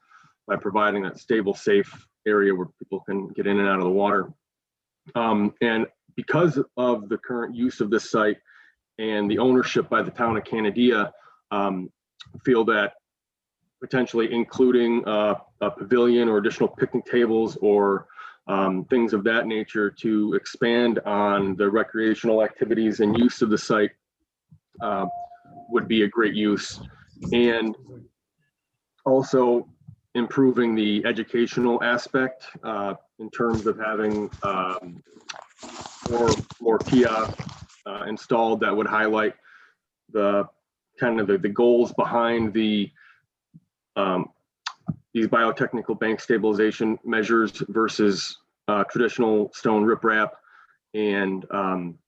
Speaker 4: by providing that stable, safe area where people can get in and out of the water. And because of the current use of this site and the ownership by the town of Caneadea, feel that potentially including a pavilion or additional picnic tables or things of that nature to expand on the recreational activities and use of the site would be a great use. And also improving the educational aspect in terms of having more kiosks installed that would highlight the kind of the goals behind these biotechnical bank stabilization measures versus traditional stone riprap, and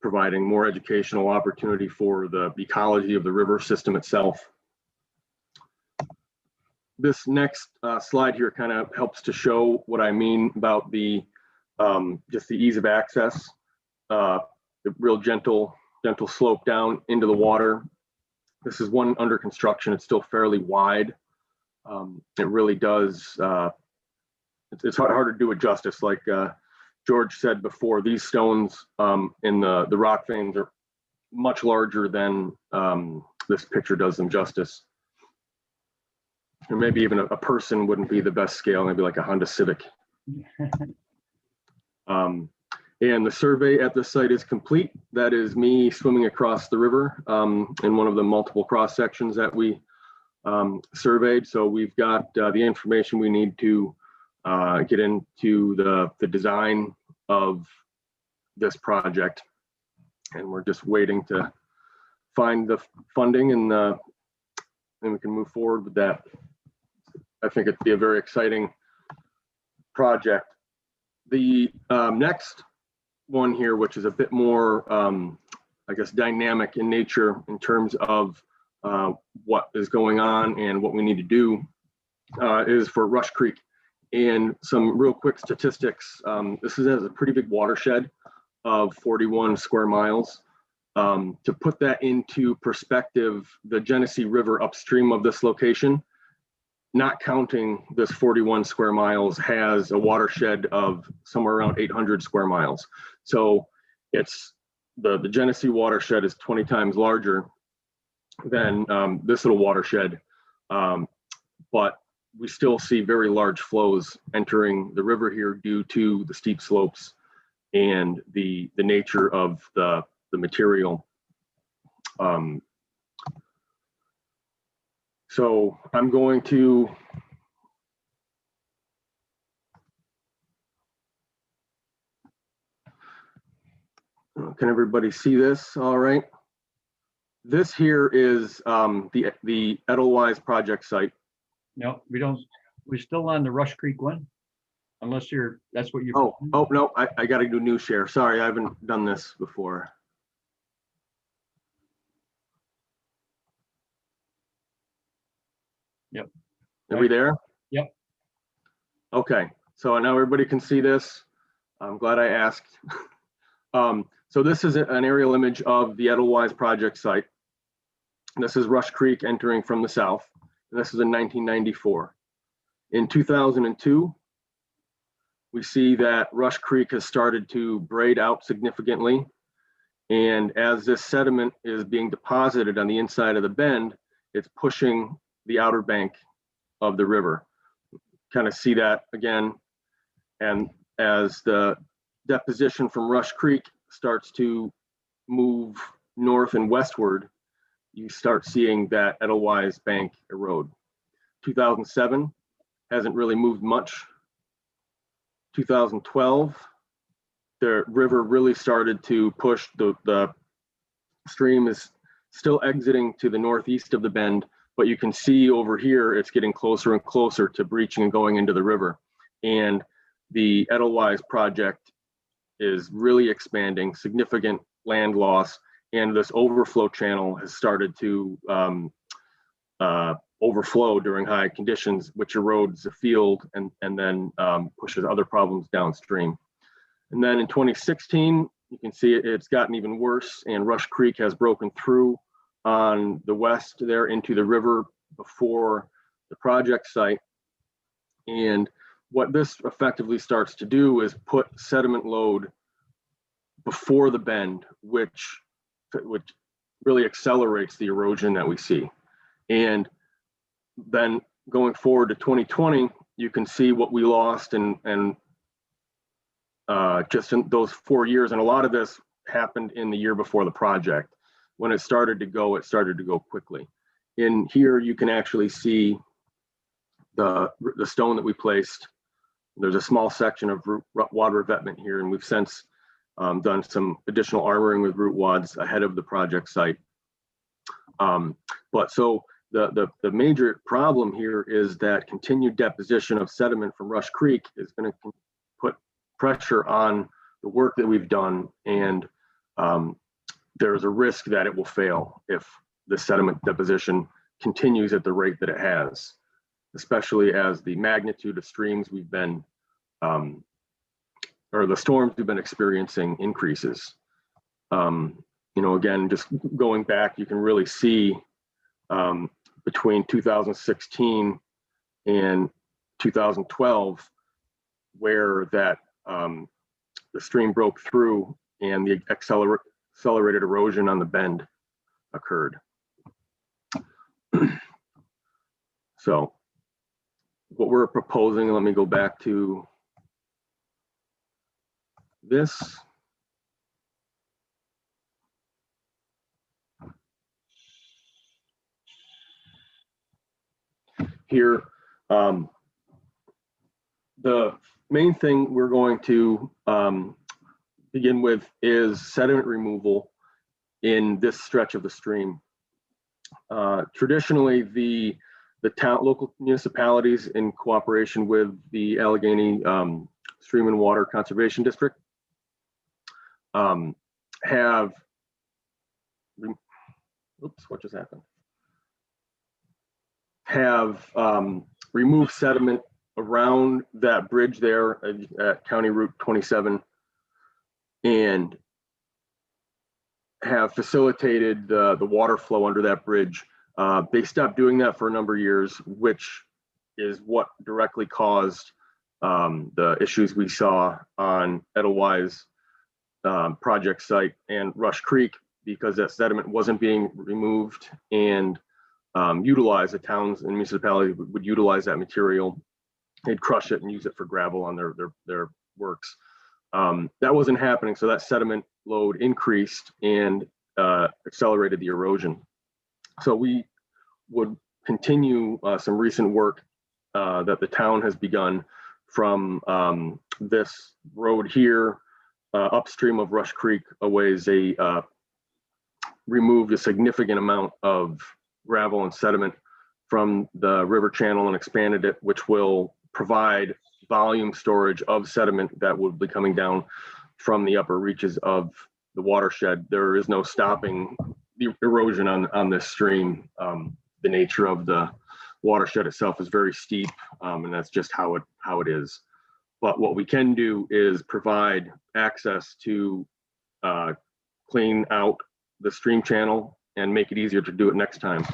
Speaker 4: providing more educational opportunity for the ecology of the river system itself. This next slide here kind of helps to show what I mean about the just the ease of access, the real gentle slope down into the water. This is one under construction. It's still fairly wide. It really does, it's hard to do it justice. Like George said before, these stones in the rock veins are much larger than this picture does them justice. Or maybe even a person wouldn't be the best scale, maybe like a Honda Civic. And the survey at the site is complete. That is me swimming across the river in one of the multiple cross sections that we surveyed. So we've got the information we need to get into the design of this project. And we're just waiting to find the funding, and then we can move forward with that. I think it'd be a very exciting project. The next one here, which is a bit more, I guess, dynamic in nature in terms of what is going on and what we need to do, is for Rush Creek. And some real quick statistics. This has a pretty big watershed of 41 square miles. To put that into perspective, the Genesee River upstream of this location, not counting this 41 square miles, has a watershed of somewhere around 800 square miles. So it's the Genesee watershed is 20 times larger than this little watershed, but we still see very large flows entering the river here due to the steep slopes and the nature of the material. So I'm going to can everybody see this all right? This here is the Edelweiss project site.
Speaker 2: No, we don't, we're still on the Rush Creek one, unless that's what you're.
Speaker 4: Oh, no, I got to do new share. Sorry, I haven't done this before.
Speaker 2: Yep.
Speaker 4: Are we there?
Speaker 2: Yep.
Speaker 4: Okay, so now everybody can see this. I'm glad I asked. So this is an aerial image of the Edelweiss project site. This is Rush Creek entering from the south. And this is in 1994. In 2002, we see that Rush Creek has started to braid out significantly. And as this sediment is being deposited on the inside of the bend, it's pushing the outer bank of the river. Kind of see that again. And as the deposition from Rush Creek starts to move north and westward, you start seeing that Edelweiss bank erode. 2007 hasn't really moved much. 2012, the river really started to push. The stream is still exiting to the northeast of the bend, but you can see over here it's getting closer and closer to breaching and going into the river. And the Edelweiss project is really expanding, significant land loss, and this overflow channel has started to overflow during high conditions, which erodes the field and then pushes other problems downstream. And then in 2016, you can see it's gotten even worse, and Rush Creek has broken through on the west there into the river before the project site. And what this effectively starts to do is put sediment load before the bend, which really accelerates the erosion that we see. And then going forward to 2020, you can see what we lost and just in those 4 years. And a lot of this happened in the year before the project. When it started to go quickly. In here, you can actually see the stone that we placed. There's a small section of water revetment here, and we've since done some additional armoring with root wads ahead of the project site. But so the major problem here is that continued deposition of sediment from Rush Creek is going to put pressure on the work that we've done, and there's a risk that it will fail if the sediment deposition continues at the rate that it has, especially as the magnitude of streams we've been, or the storms we've been experiencing increases. Again, just going back, you can really see between 2016 and 2012 where that the stream broke through and the accelerated erosion on the bend occurred. So what we're proposing, let me go back to this. Here, the main thing we're going to begin with is sediment removal in this stretch of the stream. Traditionally, the local municipalities, in cooperation with the Allegany Stream and Water Conservation District, have, oops, what just happened? Have removed sediment around that bridge there at County Route 27 and have facilitated the water flow under that bridge. They stopped doing that for a number of years, which is what directly caused the issues we saw on Edelweiss project site and Rush Creek, because that sediment wasn't being removed and utilized. The towns and municipalities would utilize that material. They'd crush it and use it for gravel on their works. That wasn't happening, so that sediment load increased and accelerated the erosion. So we would continue some recent work that the town has begun from this road here upstream of Rush Creek a ways. They removed a significant amount of gravel and sediment from the river channel and expanded it, which will provide volume storage of sediment that would be coming down from the upper reaches of the watershed. There is no stopping the erosion on this stream. The nature of the watershed itself is very steep, and that's just how it is. But what we can do is provide access to clean out the stream channel and make it easier to do it next time.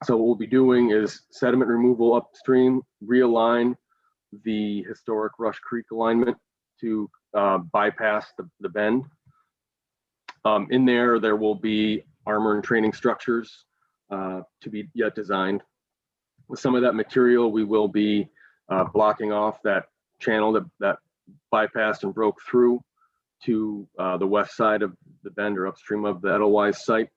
Speaker 4: So what we'll be doing is sediment removal upstream, realign the historic Rush Creek alignment to bypass the bend. In there will be armor and training structures to be yet designed. With some of that material, we will be blocking off that channel that bypassed and broke through to the west side of the bend or upstream of the Edelweiss site.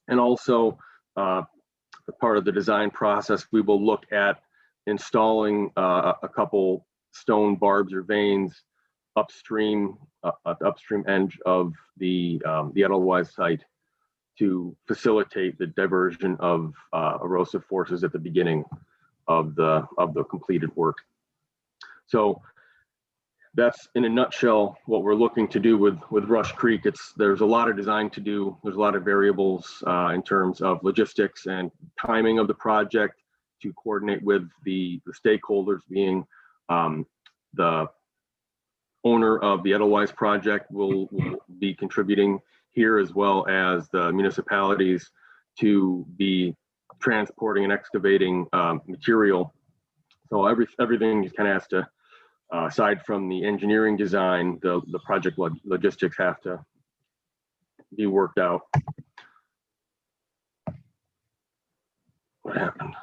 Speaker 4: And also, part of the design process, we will look at installing a couple stone barbs or veins upstream at the upstream end of the Edelweiss site to facilitate the diversion of erosive forces at the beginning of the completed work. So that's in a nutshell what we're looking to do with Rush Creek. There's a lot of design to do. There's a lot of variables in terms of logistics and timing of the project to coordinate with the stakeholders, being the owner of the Edelweiss project will be contributing here, as well as the municipalities to be transporting and excavating material. So everything just kind of has to, aside from the engineering design, the project logistics have to be worked out. What happened?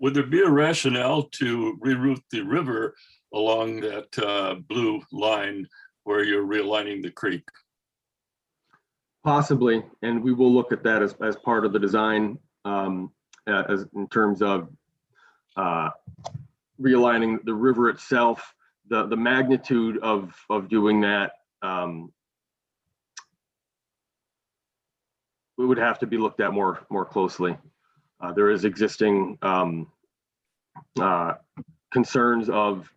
Speaker 5: Would there be a rationale to reroute the river along that blue line where you're realigning the creek?
Speaker 4: Possibly, and we will look at that as part of the design, as in terms of realigning the river itself. The magnitude of doing that, we would have to be looked at more closely. There is existing concerns of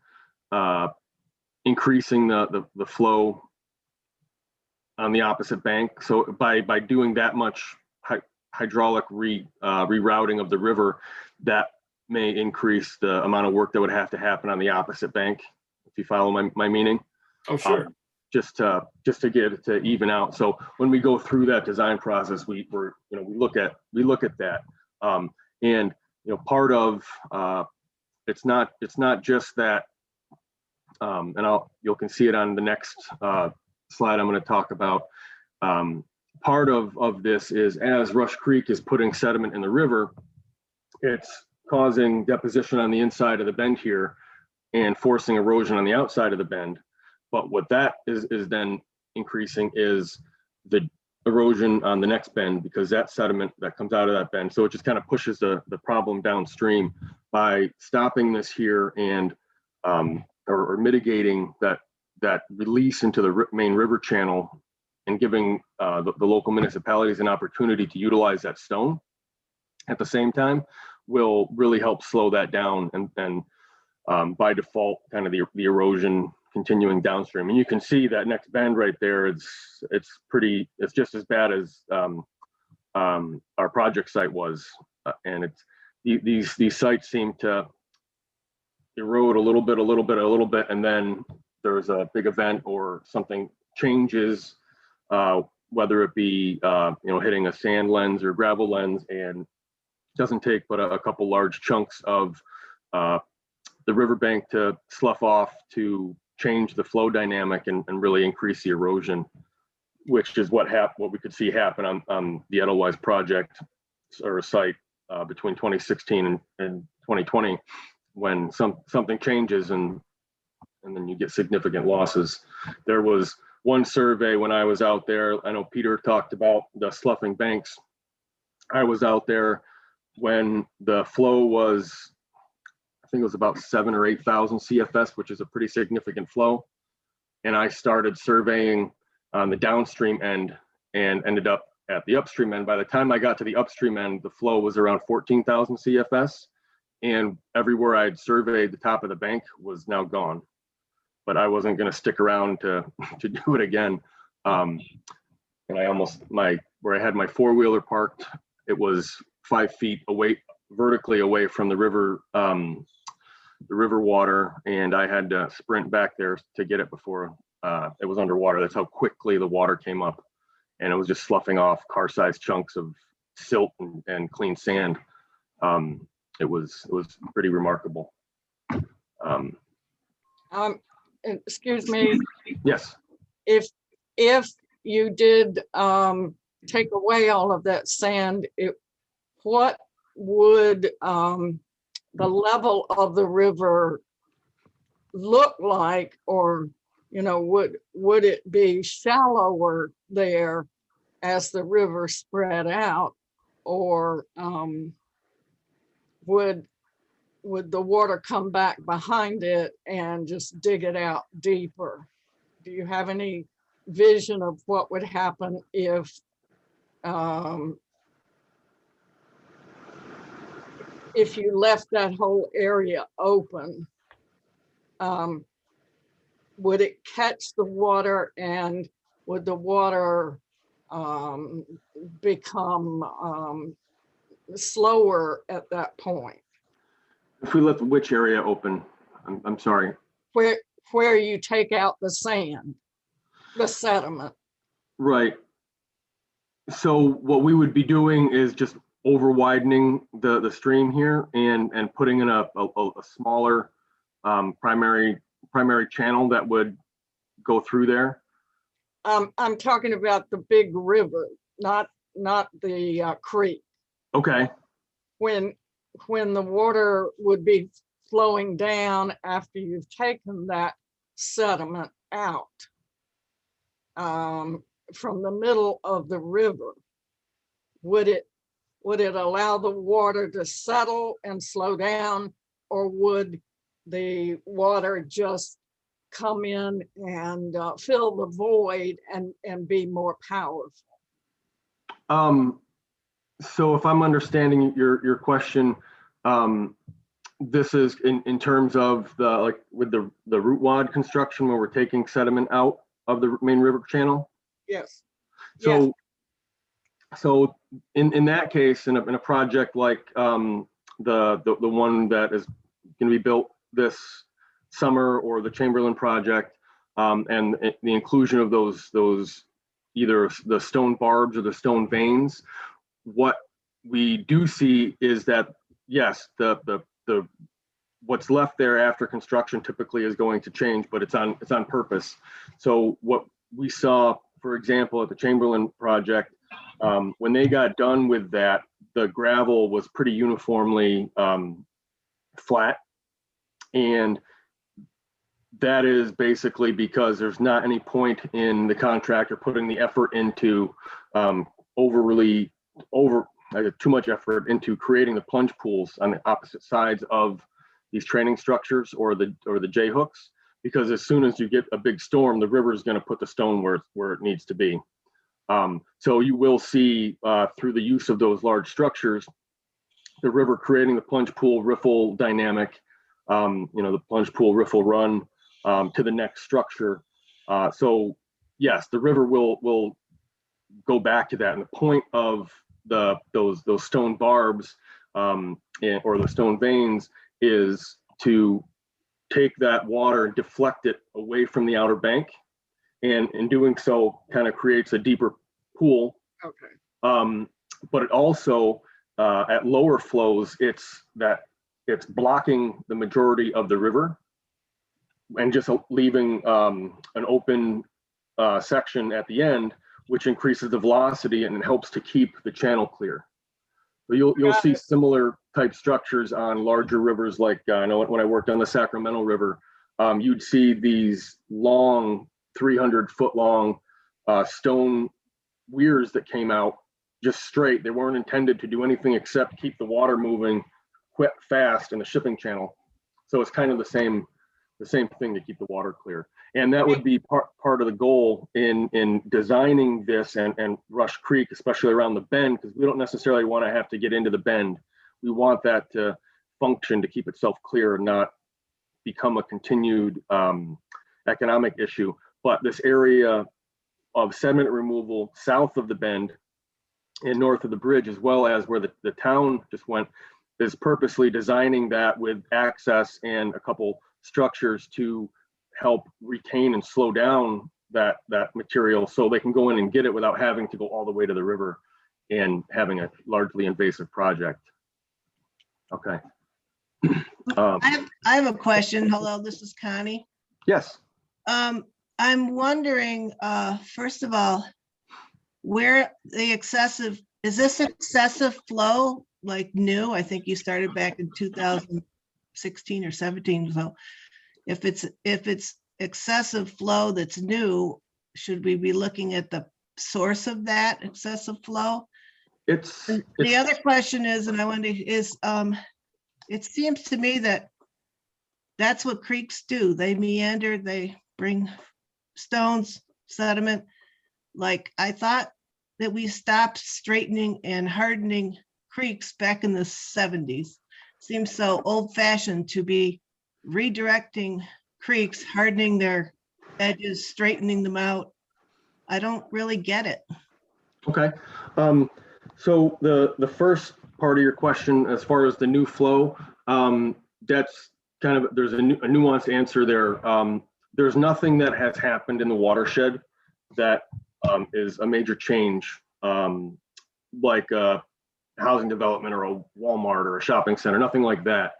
Speaker 4: increasing the flow on the opposite bank. So by doing that much hydraulic rerouting of the river, that may increase the amount of work that would have to happen on the opposite bank, if you follow my meaning.
Speaker 5: Oh, sure.
Speaker 4: Just to get it to even out. So when we go through that design process, we look at that, and part of it's not just that, and you can see it on the next slide I'm going to talk about. Part of this is, as Rush Creek is putting sediment in the river, it's causing deposition on the inside of the bend here and forcing erosion on the outside of the bend. But what that is then increasing is the erosion on the next bend, because that sediment that comes out of that bend. So it just kind of pushes the problem downstream. By stopping this here and or mitigating that release into the main river channel and giving the local municipalities an opportunity to utilize that stone at the same time will really help slow that down, and by default, kind of the erosion continuing downstream. And you can see that next bend right there, it's just as bad as our project site was. And these sites seem to erode a little bit, and then there's a big event or something changes, whether it be hitting a sand lens or gravel lens, and it doesn't take but a couple large chunks of the riverbank to slough off to change the flow dynamic and really increase the erosion, which is what we could see happen on the Edelweiss project or site between 2016 and 2020. when something changes and then you get significant losses. There was one survey when I was out there. I know Peter talked about the sloughing banks. I was out there when the flow was, I think it was about 7,000 or 8,000 CFS, which is a pretty significant flow. And I started surveying on the downstream end and ended up at the upstream end. By the time I got to the upstream end, the flow was around 14,000 CFS. And everywhere I'd surveyed, the top of the bank was now gone. But I wasn't going to stick around to do it again. And I almost, where I had my four-wheeler parked, it was 5 feet away, vertically away from the river water, and I had to sprint back there to get it before it was underwater. That's how quickly the water came up, and it was just sloughing off car-sized chunks of silt and clean sand. It was pretty remarkable.
Speaker 6: Excuse me,
Speaker 4: Yes.
Speaker 6: if you did take away all of that sand, what would the level of the river look like? Or, you know, would it be shallower there as the river spread out? Or would the water come back behind it and just dig it out deeper? Do you have any vision of what would happen if you left that whole area open? Would it catch the water, and would the water become slower at that point?
Speaker 4: If we left which area open? I'm sorry.
Speaker 6: Where you take out the sand, the sediment.
Speaker 4: Right. So what we would be doing is just over widening the stream here and putting in a smaller primary channel that would go through there.
Speaker 6: I'm talking about the big river, not the creek.
Speaker 4: Okay.
Speaker 6: When the water would be flowing down after you've taken that sediment out from the middle of the river, would it allow the water to settle and slow down, or would the water just come in and fill the void and be more powerful?
Speaker 4: So if I'm understanding your question, this is in terms of with the root wad construction where we're taking sediment out of the main river channel.
Speaker 6: Yes.
Speaker 4: So, so in that case, in a project like the one that is going to be built this summer, or the Chamberlain project, and the inclusion of those either the stone barbs or the stone veins, what we do see is that yes, the what's left there after construction typically is going to change, but it's on purpose. So what we saw, for example, at the Chamberlain project, when they got done with that, the gravel was pretty uniformly flat, and that is basically because there's not any point in the contractor putting the effort into too much effort into creating the plunge pools on the opposite sides of these training structures or the J hooks, because as soon as you get a big storm, the river is going to put the stone where it needs to be. So you will see through the use of those large structures, the river creating the plunge pool riffle dynamic, the plunge pool riffle run to the next structure. So yes, the river will go back to that. And the point of those stone barbs or the stone veins is to take that water and deflect it away from the outer bank, and in doing so kind of creates a deeper pool.
Speaker 6: Okay.
Speaker 4: But it also at lower flows, it's blocking the majority of the river and just leaving an open section at the end, which increases the velocity and helps to keep the channel clear. But you'll
Speaker 6: Got
Speaker 4: see
Speaker 6: it.
Speaker 4: similar type structures on larger rivers. Like I know when I worked on the Sacramento River, you'd see these long 300-foot long stone weirs that came out just straight. They weren't intended to do anything except keep the water moving quick, fast in the shipping channel. So it's kind of the same thing to keep the water clear. And that would be part of the goal in designing this and Rush Creek, especially around the bend, because we don't necessarily want to have to get into the bend. We want that to function to keep itself clear and not become a continued economic issue. But this area of sediment removal south of the bend and north of the bridge, as well as where the town just went, is purposely designing that with access and a couple structures to help retain and slow down that material so they can go in and get it without having to go all the way to the river and having a largely invasive project. Okay.
Speaker 7: I have a question. Hello, this is Connie.
Speaker 4: Yes.
Speaker 7: I'm wondering, first of all, where the is this excessive flow like new? I think you started back in 2016 or 17. So if it's excessive flow that's new, should we be looking at the source of that excessive flow? The other question is, and I wonder is, it seems to me that that's what creeks do. They meander, they bring stones, sediment. Like I thought that we stopped straightening and hardening creeks back in the 70s. Seems so old fashioned to be redirecting creeks, hardening their edges, straightening them out. I don't really get it.
Speaker 4: Okay. So the first part of your question, as far as the new flow, that's kind of, there's a nuanced answer there. There's nothing that has happened in the watershed that is a major change, like a housing development or a Walmart or a shopping center, nothing like that.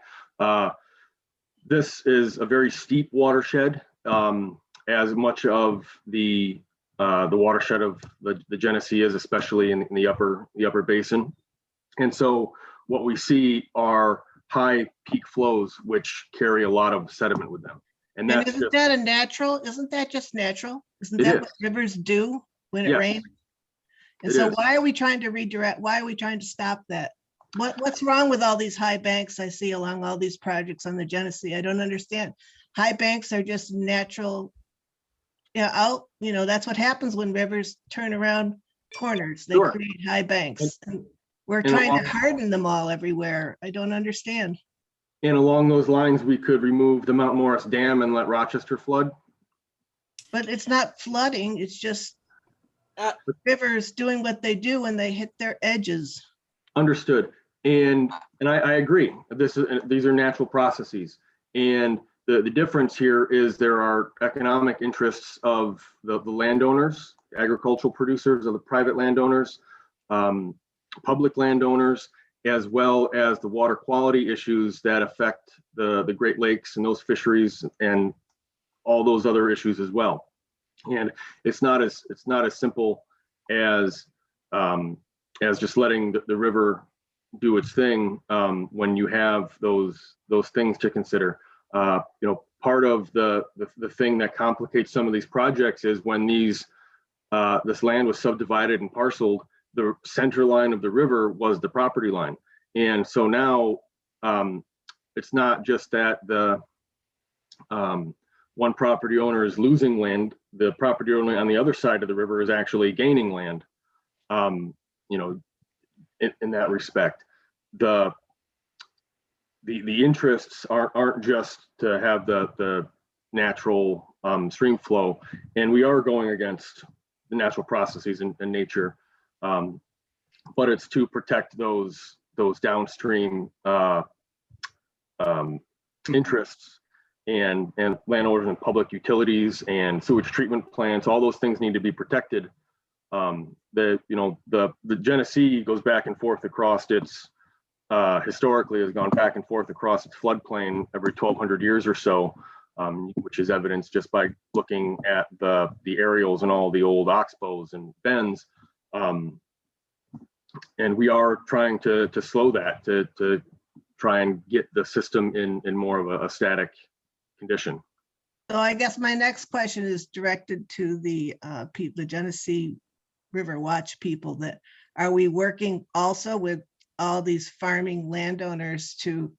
Speaker 4: This is a very steep watershed, as much of the watershed of the Genesee is, especially in the upper basin. And so what we see are high peak flows, which carry a lot of sediment with them. And that's
Speaker 7: isn't that a natural? Isn't that just natural? Isn't
Speaker 4: It
Speaker 7: that
Speaker 4: is.
Speaker 7: what rivers do when it
Speaker 4: Yes.
Speaker 7: rains? And
Speaker 4: It
Speaker 7: so
Speaker 4: is.
Speaker 7: why are we trying to redirect? Why are we trying to stop that? What's wrong with all these high banks I see along all these projects on the Genesee? I don't understand. High banks are just natural. That's what happens when rivers turn around corners. They
Speaker 4: Sure.
Speaker 7: create high banks. And we're
Speaker 4: and
Speaker 7: trying to
Speaker 4: along-
Speaker 7: harden them all everywhere. I don't understand.
Speaker 4: And along those lines, we could remove the Mount Morris Dam and let Rochester flood.
Speaker 7: But it's not flooding, it's just
Speaker 6: Uh,
Speaker 7: rivers doing what they do when they hit their edges.
Speaker 4: Understood. And I agree. These are natural processes. And the difference here is there are economic interests of the landowners, agricultural producers, of the private landowners, public landowners, as well as the water quality issues that affect the Great Lakes and those fisheries and all those other issues as well. And it's not as simple as just letting the river do its thing when you have those things to consider. Part of the thing that complicates some of these projects is when this land was subdivided and parceled, the center line of the river was the property line. And so now it's not just that the one property owner is losing land, the property owner on the other side of the river is actually gaining land. In that respect, the interests aren't just to have the natural stream flow, and we are going against the natural processes in nature, but it's to protect those downstream interests and landowners and public utilities and sewage treatment plants. All those things need to be protected. The Genesee goes back and forth across its historically has gone back and forth across its floodplain every 1,200 years or so, which is evidenced just by looking at the aerials and all the old oxbows and bends. And we are trying to slow that, to try and get the system in more of a static condition.
Speaker 7: So I guess my next question is directed to the the Genesee RiverWatch people. That are we working also with all these farming landowners to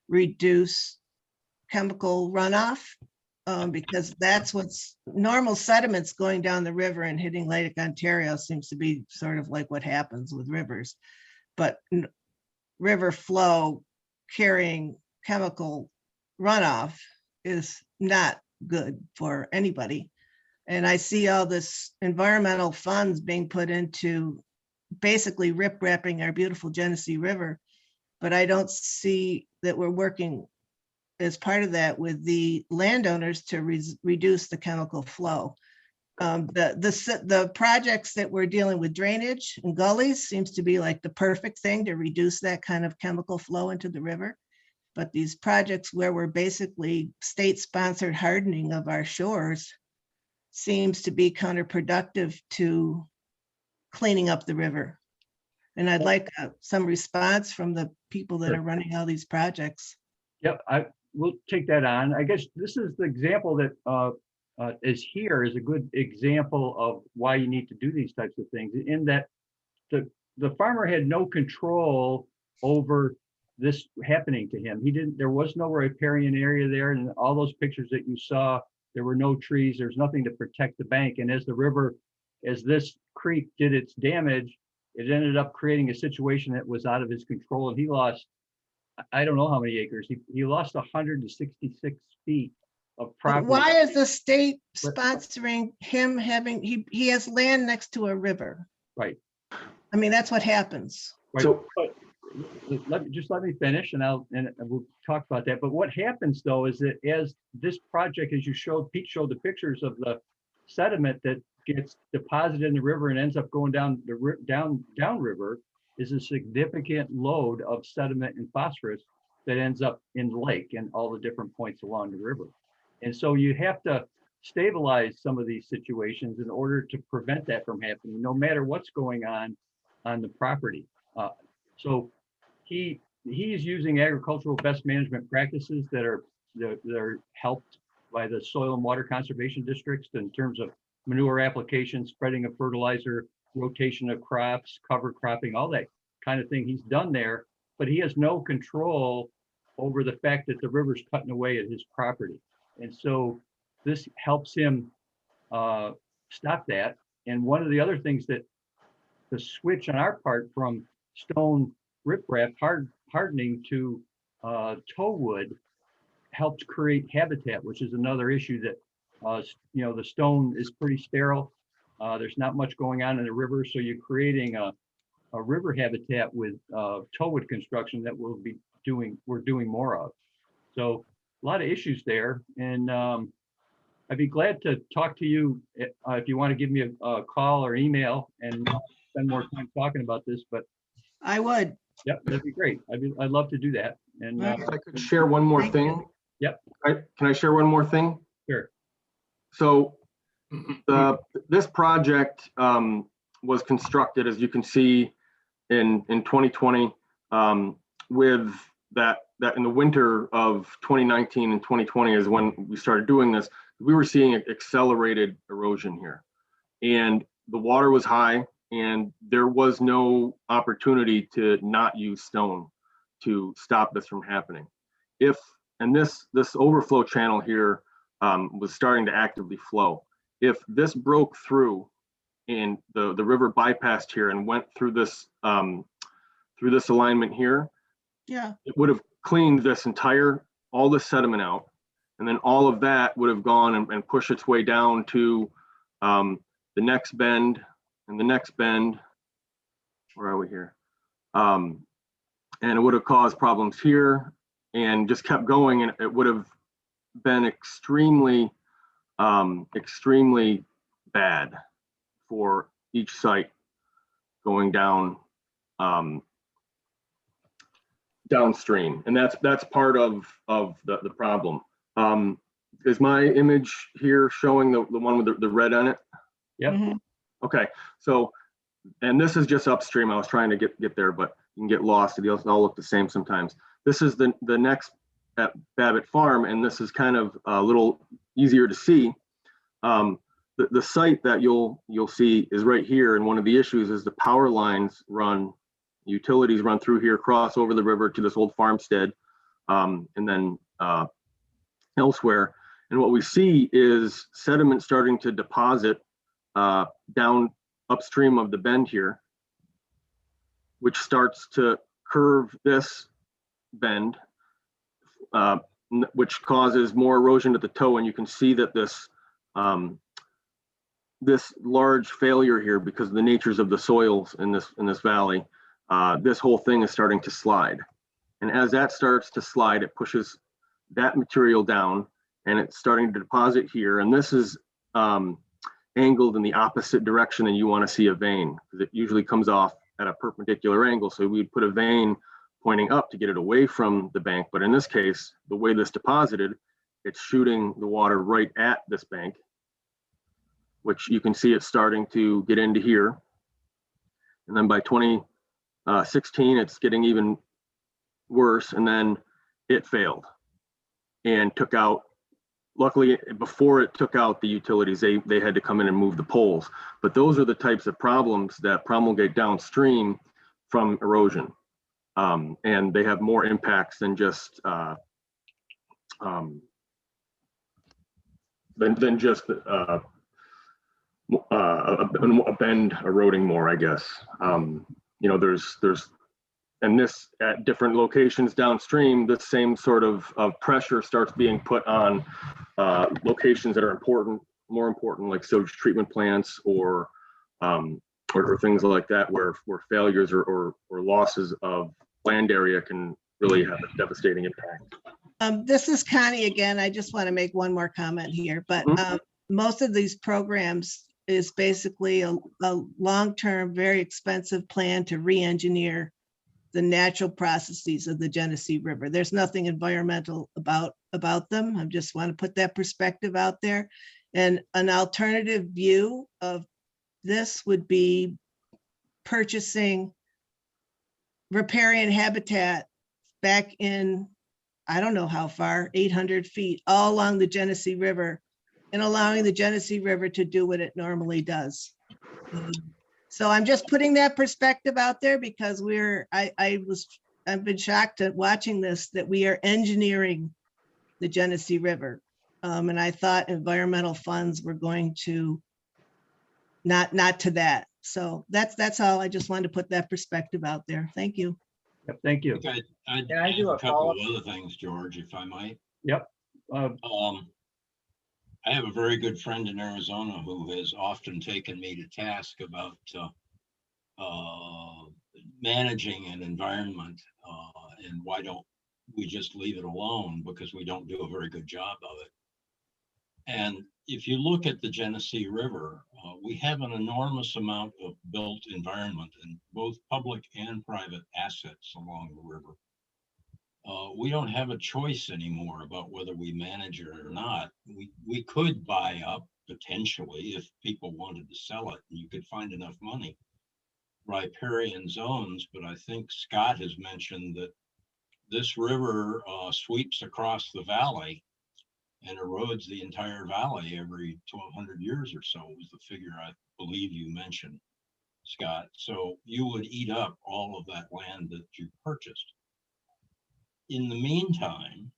Speaker 7: reduce chemical runoff? Because that's what's normal sediments going down the river and hitting Lake Ontario seems to be sort of like what happens with rivers. But river flow carrying chemical runoff is not good for anybody. And I see all this environmental funds being put into basically rip-wrapping our beautiful Genesee River, but I don't see that we're working as part of that with the landowners to reduce the chemical flow. The projects that we're dealing with, drainage and gullies, seems to be like the perfect thing to reduce that kind of chemical flow into the river. But these projects where we're basically state-sponsored hardening of our shores seems to be counterproductive to cleaning up the river. And I'd like some response from the people that are running all these projects.
Speaker 2: Yep, we'll take that on. I guess this is the example that is here is a good example of why you need to do these types of things, in that the farmer had no control over this happening to him. There was no riparian area there, and all those pictures that you saw, there were no trees, there's nothing to protect the bank. And as this creek did its damage, it ended up creating a situation that was out of his control, and he lost, I don't know how many acres. He lost 166 feet of property.
Speaker 7: Why is the state sponsoring him having, he has land next to a river?
Speaker 2: Right.
Speaker 7: I mean, that's what happens.
Speaker 2: Right.
Speaker 4: So-
Speaker 2: But let me finish, and we'll talk about that. But what happens though is that as this project, as you showed, Pete showed the pictures of the sediment that gets deposited in the river and ends up going down downriver, is a significant load of sediment and phosphorus that ends up in the lake and all the different points along the river. And so you have to stabilize some of these situations in order to prevent that from happening, no matter what's going on the property. So he's using agricultural best management practices that are helped by the soil and water conservation districts in terms of manure application, spreading of fertilizer, rotation of crops, cover cropping, all that kind of thing he's done there, but he has no control over the fact that the river's cutting away at his property. And so this helps him stop that. And one of the other things that the switch on our part from stone riprap hardening to tow wood helped create habitat, which is another issue that the stone is pretty sterile. There's not much going on in the river, so you're creating a river habitat with towwood construction that we're doing more of. So a lot of issues there, and I'd be glad to talk to you if you want to give me a call or email and spend more time talking about this. But
Speaker 7: I would.
Speaker 2: yep, that'd be great. I'd love to do that. And
Speaker 7: Right.
Speaker 4: If I could share one more
Speaker 7: Thank
Speaker 4: thing.
Speaker 7: you.
Speaker 2: Yep.
Speaker 4: Can I share one more thing?
Speaker 2: Sure.
Speaker 4: So this project was constructed, as you can see, in 2020, with that in the winter of 2019 and 2020 is when we started doing this. We were seeing accelerated erosion here, and the water was high, and there was no opportunity to not use stone to stop this from happening. And this overflow channel here was starting to actively flow. If this broke through and the river bypassed here and went through this alignment here,
Speaker 7: Yeah.
Speaker 4: it would have cleaned all the sediment out, and then all of that would have gone and pushed its way down to the next bend and the next bend. Where are we here? And it would have caused problems here and just kept going, and it would have been extremely bad for each site going down downstream, and that's part of the problem. Is my image here showing the one with the red on it?
Speaker 2: Yep.
Speaker 7: Mhm.
Speaker 4: Okay, so and this is just upstream. I was trying to get there, but you can get lost. They all look the same sometimes. This is the next at Babbitt Farm, and this is kind of a little easier to see. The site that you'll see is right here, and one of the issues is the power lines utilities run through here, cross over the river to this old farmstead, and then elsewhere. And what we see is sediment starting to deposit down upstream of the bend here, which starts to curve this bend, which causes more erosion at the toe. And you can see that this large failure here, because of the natures of the soils in this valley, this whole thing is starting to slide. And as that starts to slide, it pushes that material down, and it's starting to deposit here. And this is angled in the opposite direction than you want to see a vein, because it usually comes off at a perpendicular angle. So we'd put a vein pointing up to get it away from the bank. But in this case, the way this deposited, it's shooting the water right at this bank, which you can see it's starting to get into here. And then by 2016, it's getting even worse. And then it failed and took out, luckily, before it took out the utilities, they had to come in and move the poles. But those are the types of problems that promulgate downstream from erosion. And they have more impacts than just a bend eroding more, I guess. There's and this at different locations downstream, the same sort of pressure starts being put on locations that are more important, like sewage treatment plants or things like that, where failures or losses of land area can really have a devastating impact.
Speaker 7: This is Connie again. I just want to make one more comment here, but most of these programs is basically a long-term, very expensive plan to re-engineer the natural processes of the Genesee River. There's nothing environmental about them. I just want to put that perspective out there. And an alternative view of this would be purchasing riparian habitat back in, I don't know how far, 800 feet, all along the Genesee River, and allowing the Genesee River to do what it normally does. So I'm just putting that perspective out there, because I've been shocked at watching this, that we are engineering the Genesee River. And I thought environmental funds were going to not to that. So that's all. I just wanted to put that perspective out there. Thank you.
Speaker 2: Yep, thank you.
Speaker 8: Okay, I
Speaker 9: Can I do
Speaker 8: have
Speaker 9: a
Speaker 8: a couple of
Speaker 9: follow-up?
Speaker 8: other things, George, if I might.
Speaker 2: Yep.
Speaker 8: I have a very good friend in Arizona who has often taken me to task about managing an environment, and why don't we just leave it alone, because we don't do a very good job of it. And if you look at the Genesee River, we have an enormous amount of built environment in both public and private assets along the river. We don't have a choice anymore about whether we manage it or not. We could buy up, potentially, if people wanted to sell it, and you could find enough money, riparian zones. But I think Scott has mentioned that this river sweeps across the valley and erodes the entire valley every 1,200 years or so, was the figure I believe you mentioned, Scott. So you would eat up all of that land that you purchased. In the meantime,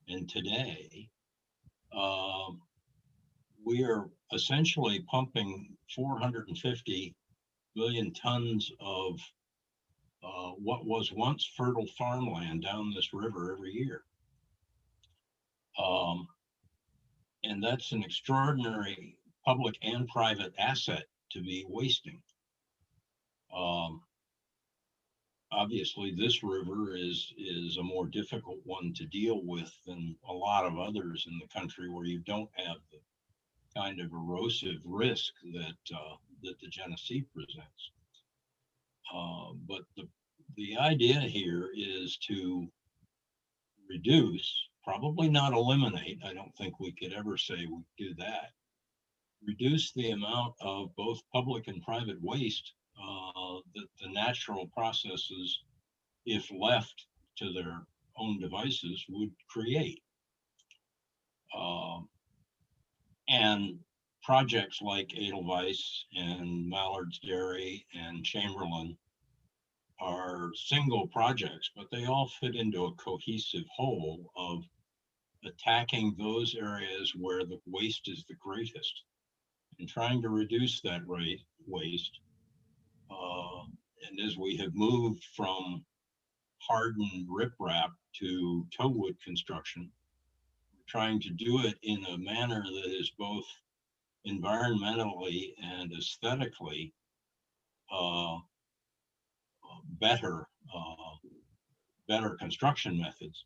Speaker 8: and today, we are essentially pumping 450 million tons of what was once fertile farmland down this river every year. And that's an extraordinary public and private asset to be wasting. Obviously, this river is a more difficult one to deal with than a lot of others in the country, where you don't have the kind of erosive risk that the Genesee presents. But the idea here is to reduce, probably not eliminate, I don't think we could ever say we do that, reduce the amount of both public and private waste that the natural processes, if left to their own devices, would create. And projects like Edelweiss and Mallards Dairy and Chamberlain are single projects, but they all fit into a cohesive whole of attacking those areas where the waste is the greatest and trying to reduce that waste. And as we have moved from hardened riprap to tow wood construction, we're trying to do it in a manner that is both environmentally and aesthetically better construction methods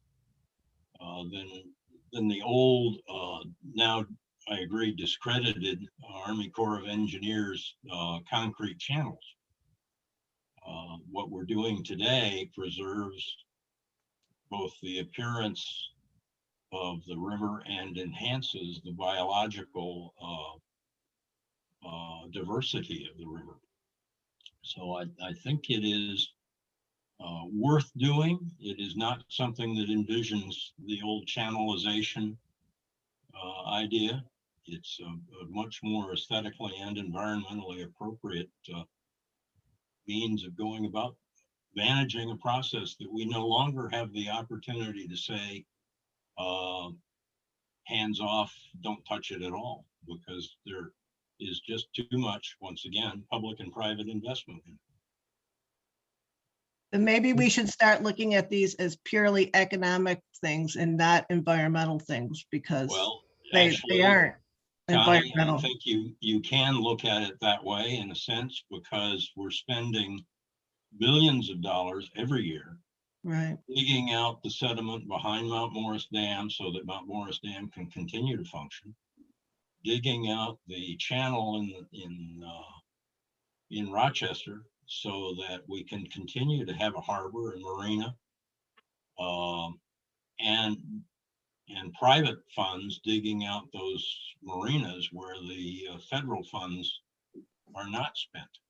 Speaker 8: than the old, now I agree, discredited Army Corps of Engineers concrete channels. What we're doing today preserves both the appearance of the river and enhances the biological diversity of the river. So I think it is worth doing. It is not something that envisions the old channelization idea. It's a much more aesthetically and environmentally appropriate means of going about managing a process that we no longer have the opportunity to say, hands off, don't touch it at all, because there is just too much, once again, public and private investment in it.
Speaker 7: And maybe we should start looking at these as purely economic things and not environmental things, because
Speaker 8: Well,
Speaker 7: they
Speaker 8: actually,
Speaker 7: aren't
Speaker 8: Connie, I
Speaker 7: environmental.
Speaker 8: think you can look at it that way in a sense, because we're spending billions of dollars every year
Speaker 7: Right.
Speaker 8: digging out the sediment behind Mount Morris Dam so that Mount Morris Dam can continue to function, digging out the channel in Rochester so that we can continue to have a harbor and marina, and private funds digging out those marinas where the federal funds are not spent.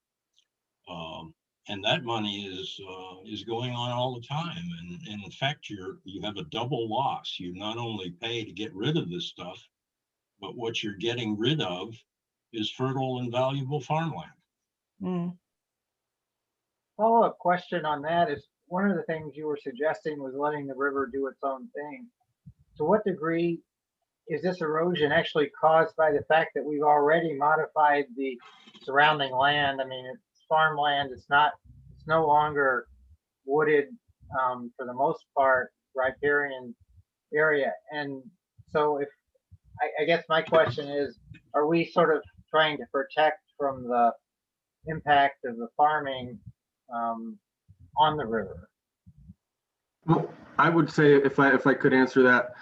Speaker 8: And that money is going on all the time. And in fact, you have a double loss. You not only pay to get rid of this stuff, but what you're getting rid of is fertile and valuable farmland.
Speaker 7: Mm.
Speaker 9: Follow-up question on that is, one of the things you were suggesting was letting the river do its own thing. To what degree is this erosion actually caused by the fact that we've already modified the surrounding land? I mean, it's farmland, it's no longer wooded, for the most part, riparian area. And so I guess my question is, are we sort of trying to protect from the impact of the farming on the river?
Speaker 4: Well, I would say, if I could answer that,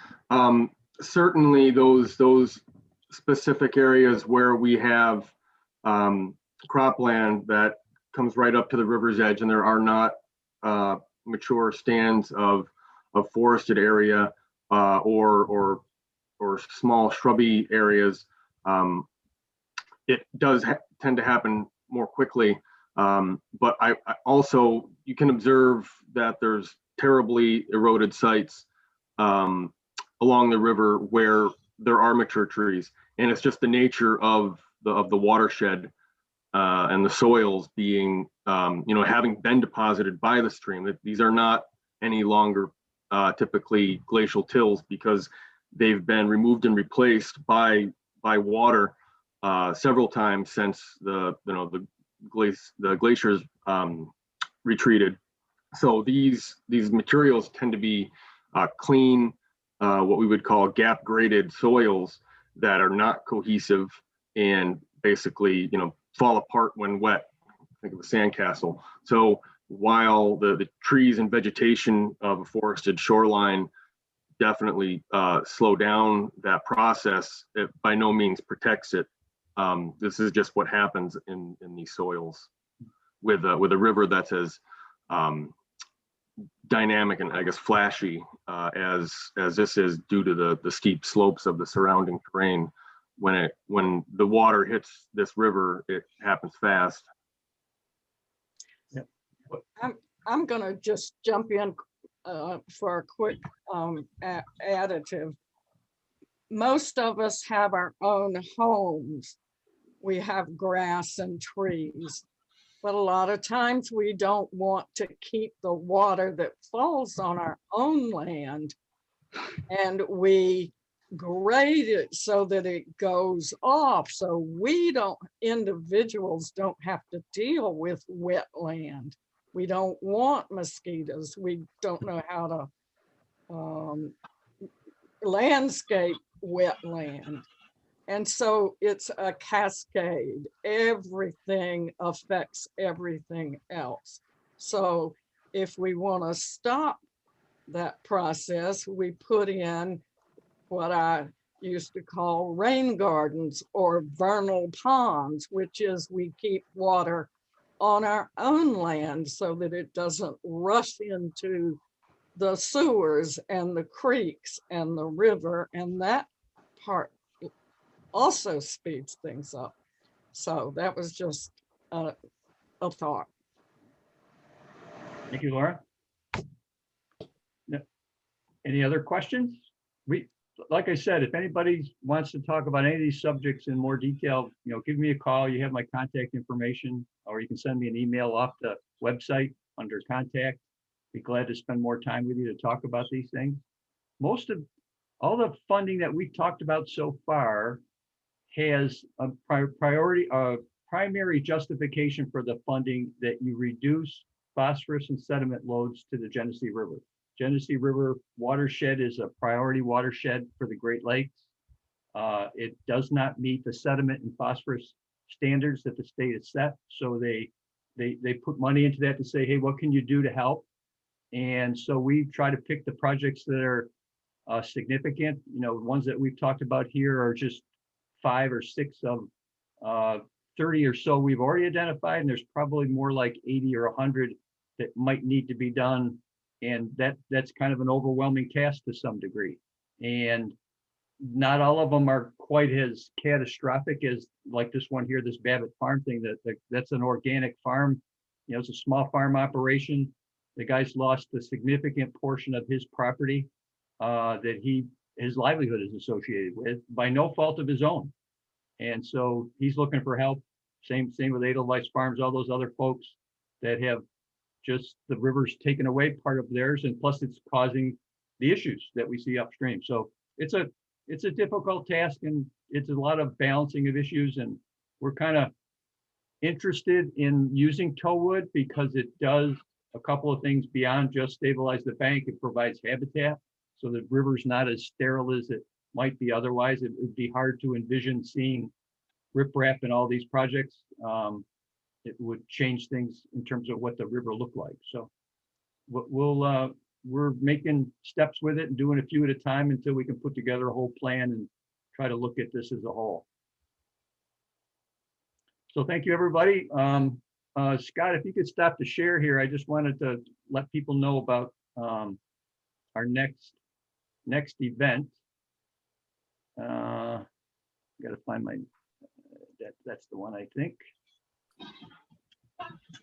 Speaker 4: certainly those specific areas where we have cropland that comes right up to the river's edge, and there are not mature stands of forested area or small shrubby areas, it does tend to happen more quickly. But I also, you can observe that there's terribly eroded sites along the river where there are mature trees, and it's just the nature of the watershed and the soils being, having been deposited by the stream. That these are not any longer typically glacial tills, because they've been removed and replaced by water several times since the glaciers retreated. So these materials tend to be clean, what we would call gap graded soils that are not cohesive and basically, fall apart when wet. Think of a sandcastle. So while the trees and vegetation of a forested shoreline definitely slow down that process, it by no means protects it. This is just what happens in these soils with a river that's as dynamic and, I guess, flashy as this is, due to the steep slopes of the surrounding terrain. When the water hits this river, it happens fast.
Speaker 6: I'm gonna just jump in for a quick additive. Most of us have our own homes. We have grass and trees, but a lot of times we don't want to keep the water that falls on our own land, and we grade it so that it goes off, so we don't, individuals don't have to deal with wetland. We don't want mosquitoes. We don't know how to landscape wetland. And so it's a cascade. Everything affects everything else. So if we want to stop that process, we put in what I used to call rain gardens or vernal ponds, which is we keep water on our own land so that it doesn't rush into the sewers and the creeks and the river, and that part also speeds things up. So that was just a thought.
Speaker 2: Thank you, Laura. Any other questions? Like I said, if anybody wants to talk about any of these subjects in more detail, give me a call. You have my contact information, or you can send me an email off the website under contact. Be glad to spend more time with you to talk about these things. Most of all the funding that we've talked about so far has a primary justification for the funding that you reduce phosphorus and sediment loads to the Genesee River. Genesee River watershed is a priority watershed for the Great Lakes. It does not meet the sediment and phosphorus standards that the state has set. So they put money into that to say, hey, what can you do to help? And so we try to pick the projects that are significant. Ones that we've talked about here are just 5 or 6 of 30 or so we've already identified, and there's probably more like 80 or 100 that might need to be done. And that's kind of an overwhelming task to some degree. And not all of them are quite as catastrophic as like this one here, this Babbitt Farm thing. That's an organic farm. It's a small farm operation. The guy's lost a significant portion of his property that his livelihood is associated with by no fault of his own. And so he's looking for help. Same with Edelweiss Farms, all those other folks that have just the river's taken away part of theirs, and plus it's causing the issues that we see upstream. So it's a difficult task, and it's a lot of balancing of issues, and we're kind of interested in using towwood because it does a couple of things beyond just stabilize the bank. It provides habitat, so the river's not as sterile as it might be otherwise. It would be hard to envision seeing riprap in all these projects. It would change things in terms of what the river looked like. So we're making steps with it and doing a few at a time until we can put together a whole plan and try to look at this as a whole. So thank you, everybody. Scott, if you could stop the share here, I just wanted to let people know about our next event. Got to find my, that's the one, I think.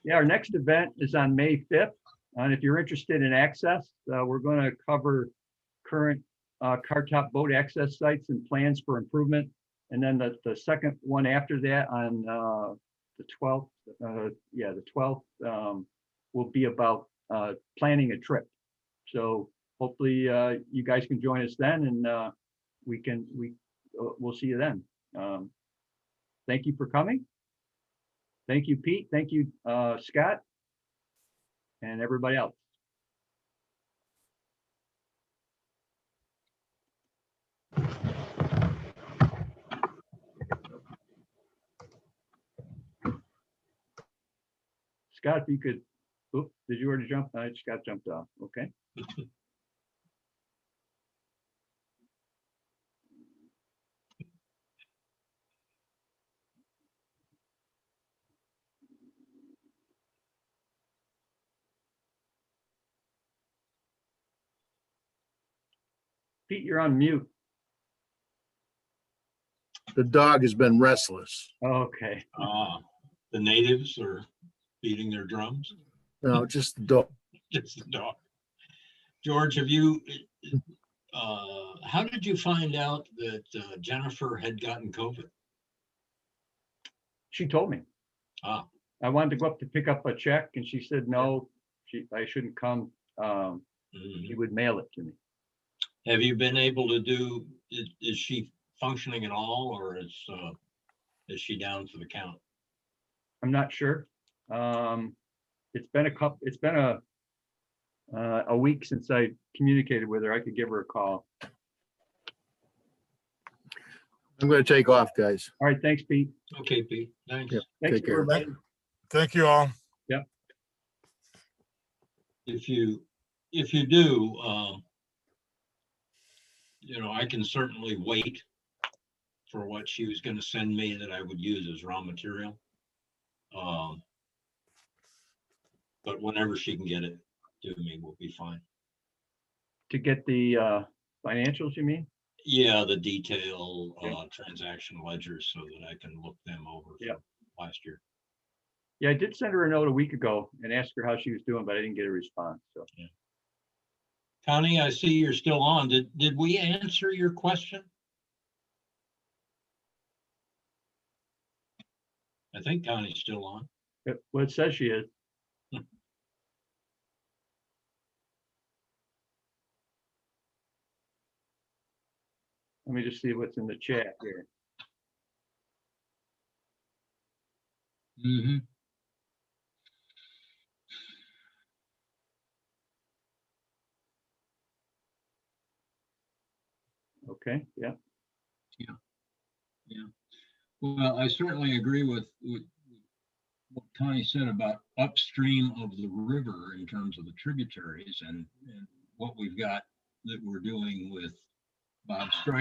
Speaker 2: Yeah, our next event is on May 5th. And if you're interested in access, we're going to cover current car top boat access sites and plans for improvement. And then the second one after that on the 12th, the 12th will be about planning a trip. So hopefully you guys can join us then, and we'll see you then. Thank you for coming. Thank you, Pete. Thank you, Scott, and everybody else. Scott, if you could, oops, did you already jump? I just got jumped off. Okay. Pete, you're on mute.
Speaker 1: The dog has been restless.
Speaker 2: Okay.
Speaker 8: The natives are beating their drums.
Speaker 1: No, just the dog.
Speaker 8: Just the dog. George, have you, how did you find out that Jennifer had gotten COVID?
Speaker 2: She told me.
Speaker 8: Ah,
Speaker 2: I wanted to go up to pick up a check and she said, no, I shouldn't come.
Speaker 8: mhm.
Speaker 2: She would mail it to me.
Speaker 8: Have you been able to do, is she functioning at all, or is she down for the count?
Speaker 2: I'm not sure. It's been a week since I communicated with her. I could give her a call.
Speaker 1: I'm gonna take off, guys.
Speaker 2: All right, thanks, Pete.
Speaker 8: Okay, Pete, thanks.
Speaker 1: Yep.
Speaker 2: Thanks,
Speaker 1: Take care.
Speaker 2: everybody.
Speaker 10: Thank you all.
Speaker 8: If you do, I can certainly wait for what she was going to send me that I would use as raw material. But whenever she can get it to me, will be fine.
Speaker 2: To get the financials, you mean?
Speaker 8: Yeah, the detail transaction ledgers so that I can look them over
Speaker 2: Yeah.
Speaker 8: from last year.
Speaker 2: Yeah, I did send her a note a week ago and asked her how she was doing, but I didn't get a response. So
Speaker 8: Connie, I see you're still on. Did we answer your question? I think Connie's still on.
Speaker 2: well, it says she is. Let me just see what's in the chat here.
Speaker 8: Mm-hmm.
Speaker 2: Okay, yeah.
Speaker 8: Yeah. Well, I certainly agree with what Connie said about upstream of the river in terms of the tributaries and what we've got that we're doing with Bob Stryker.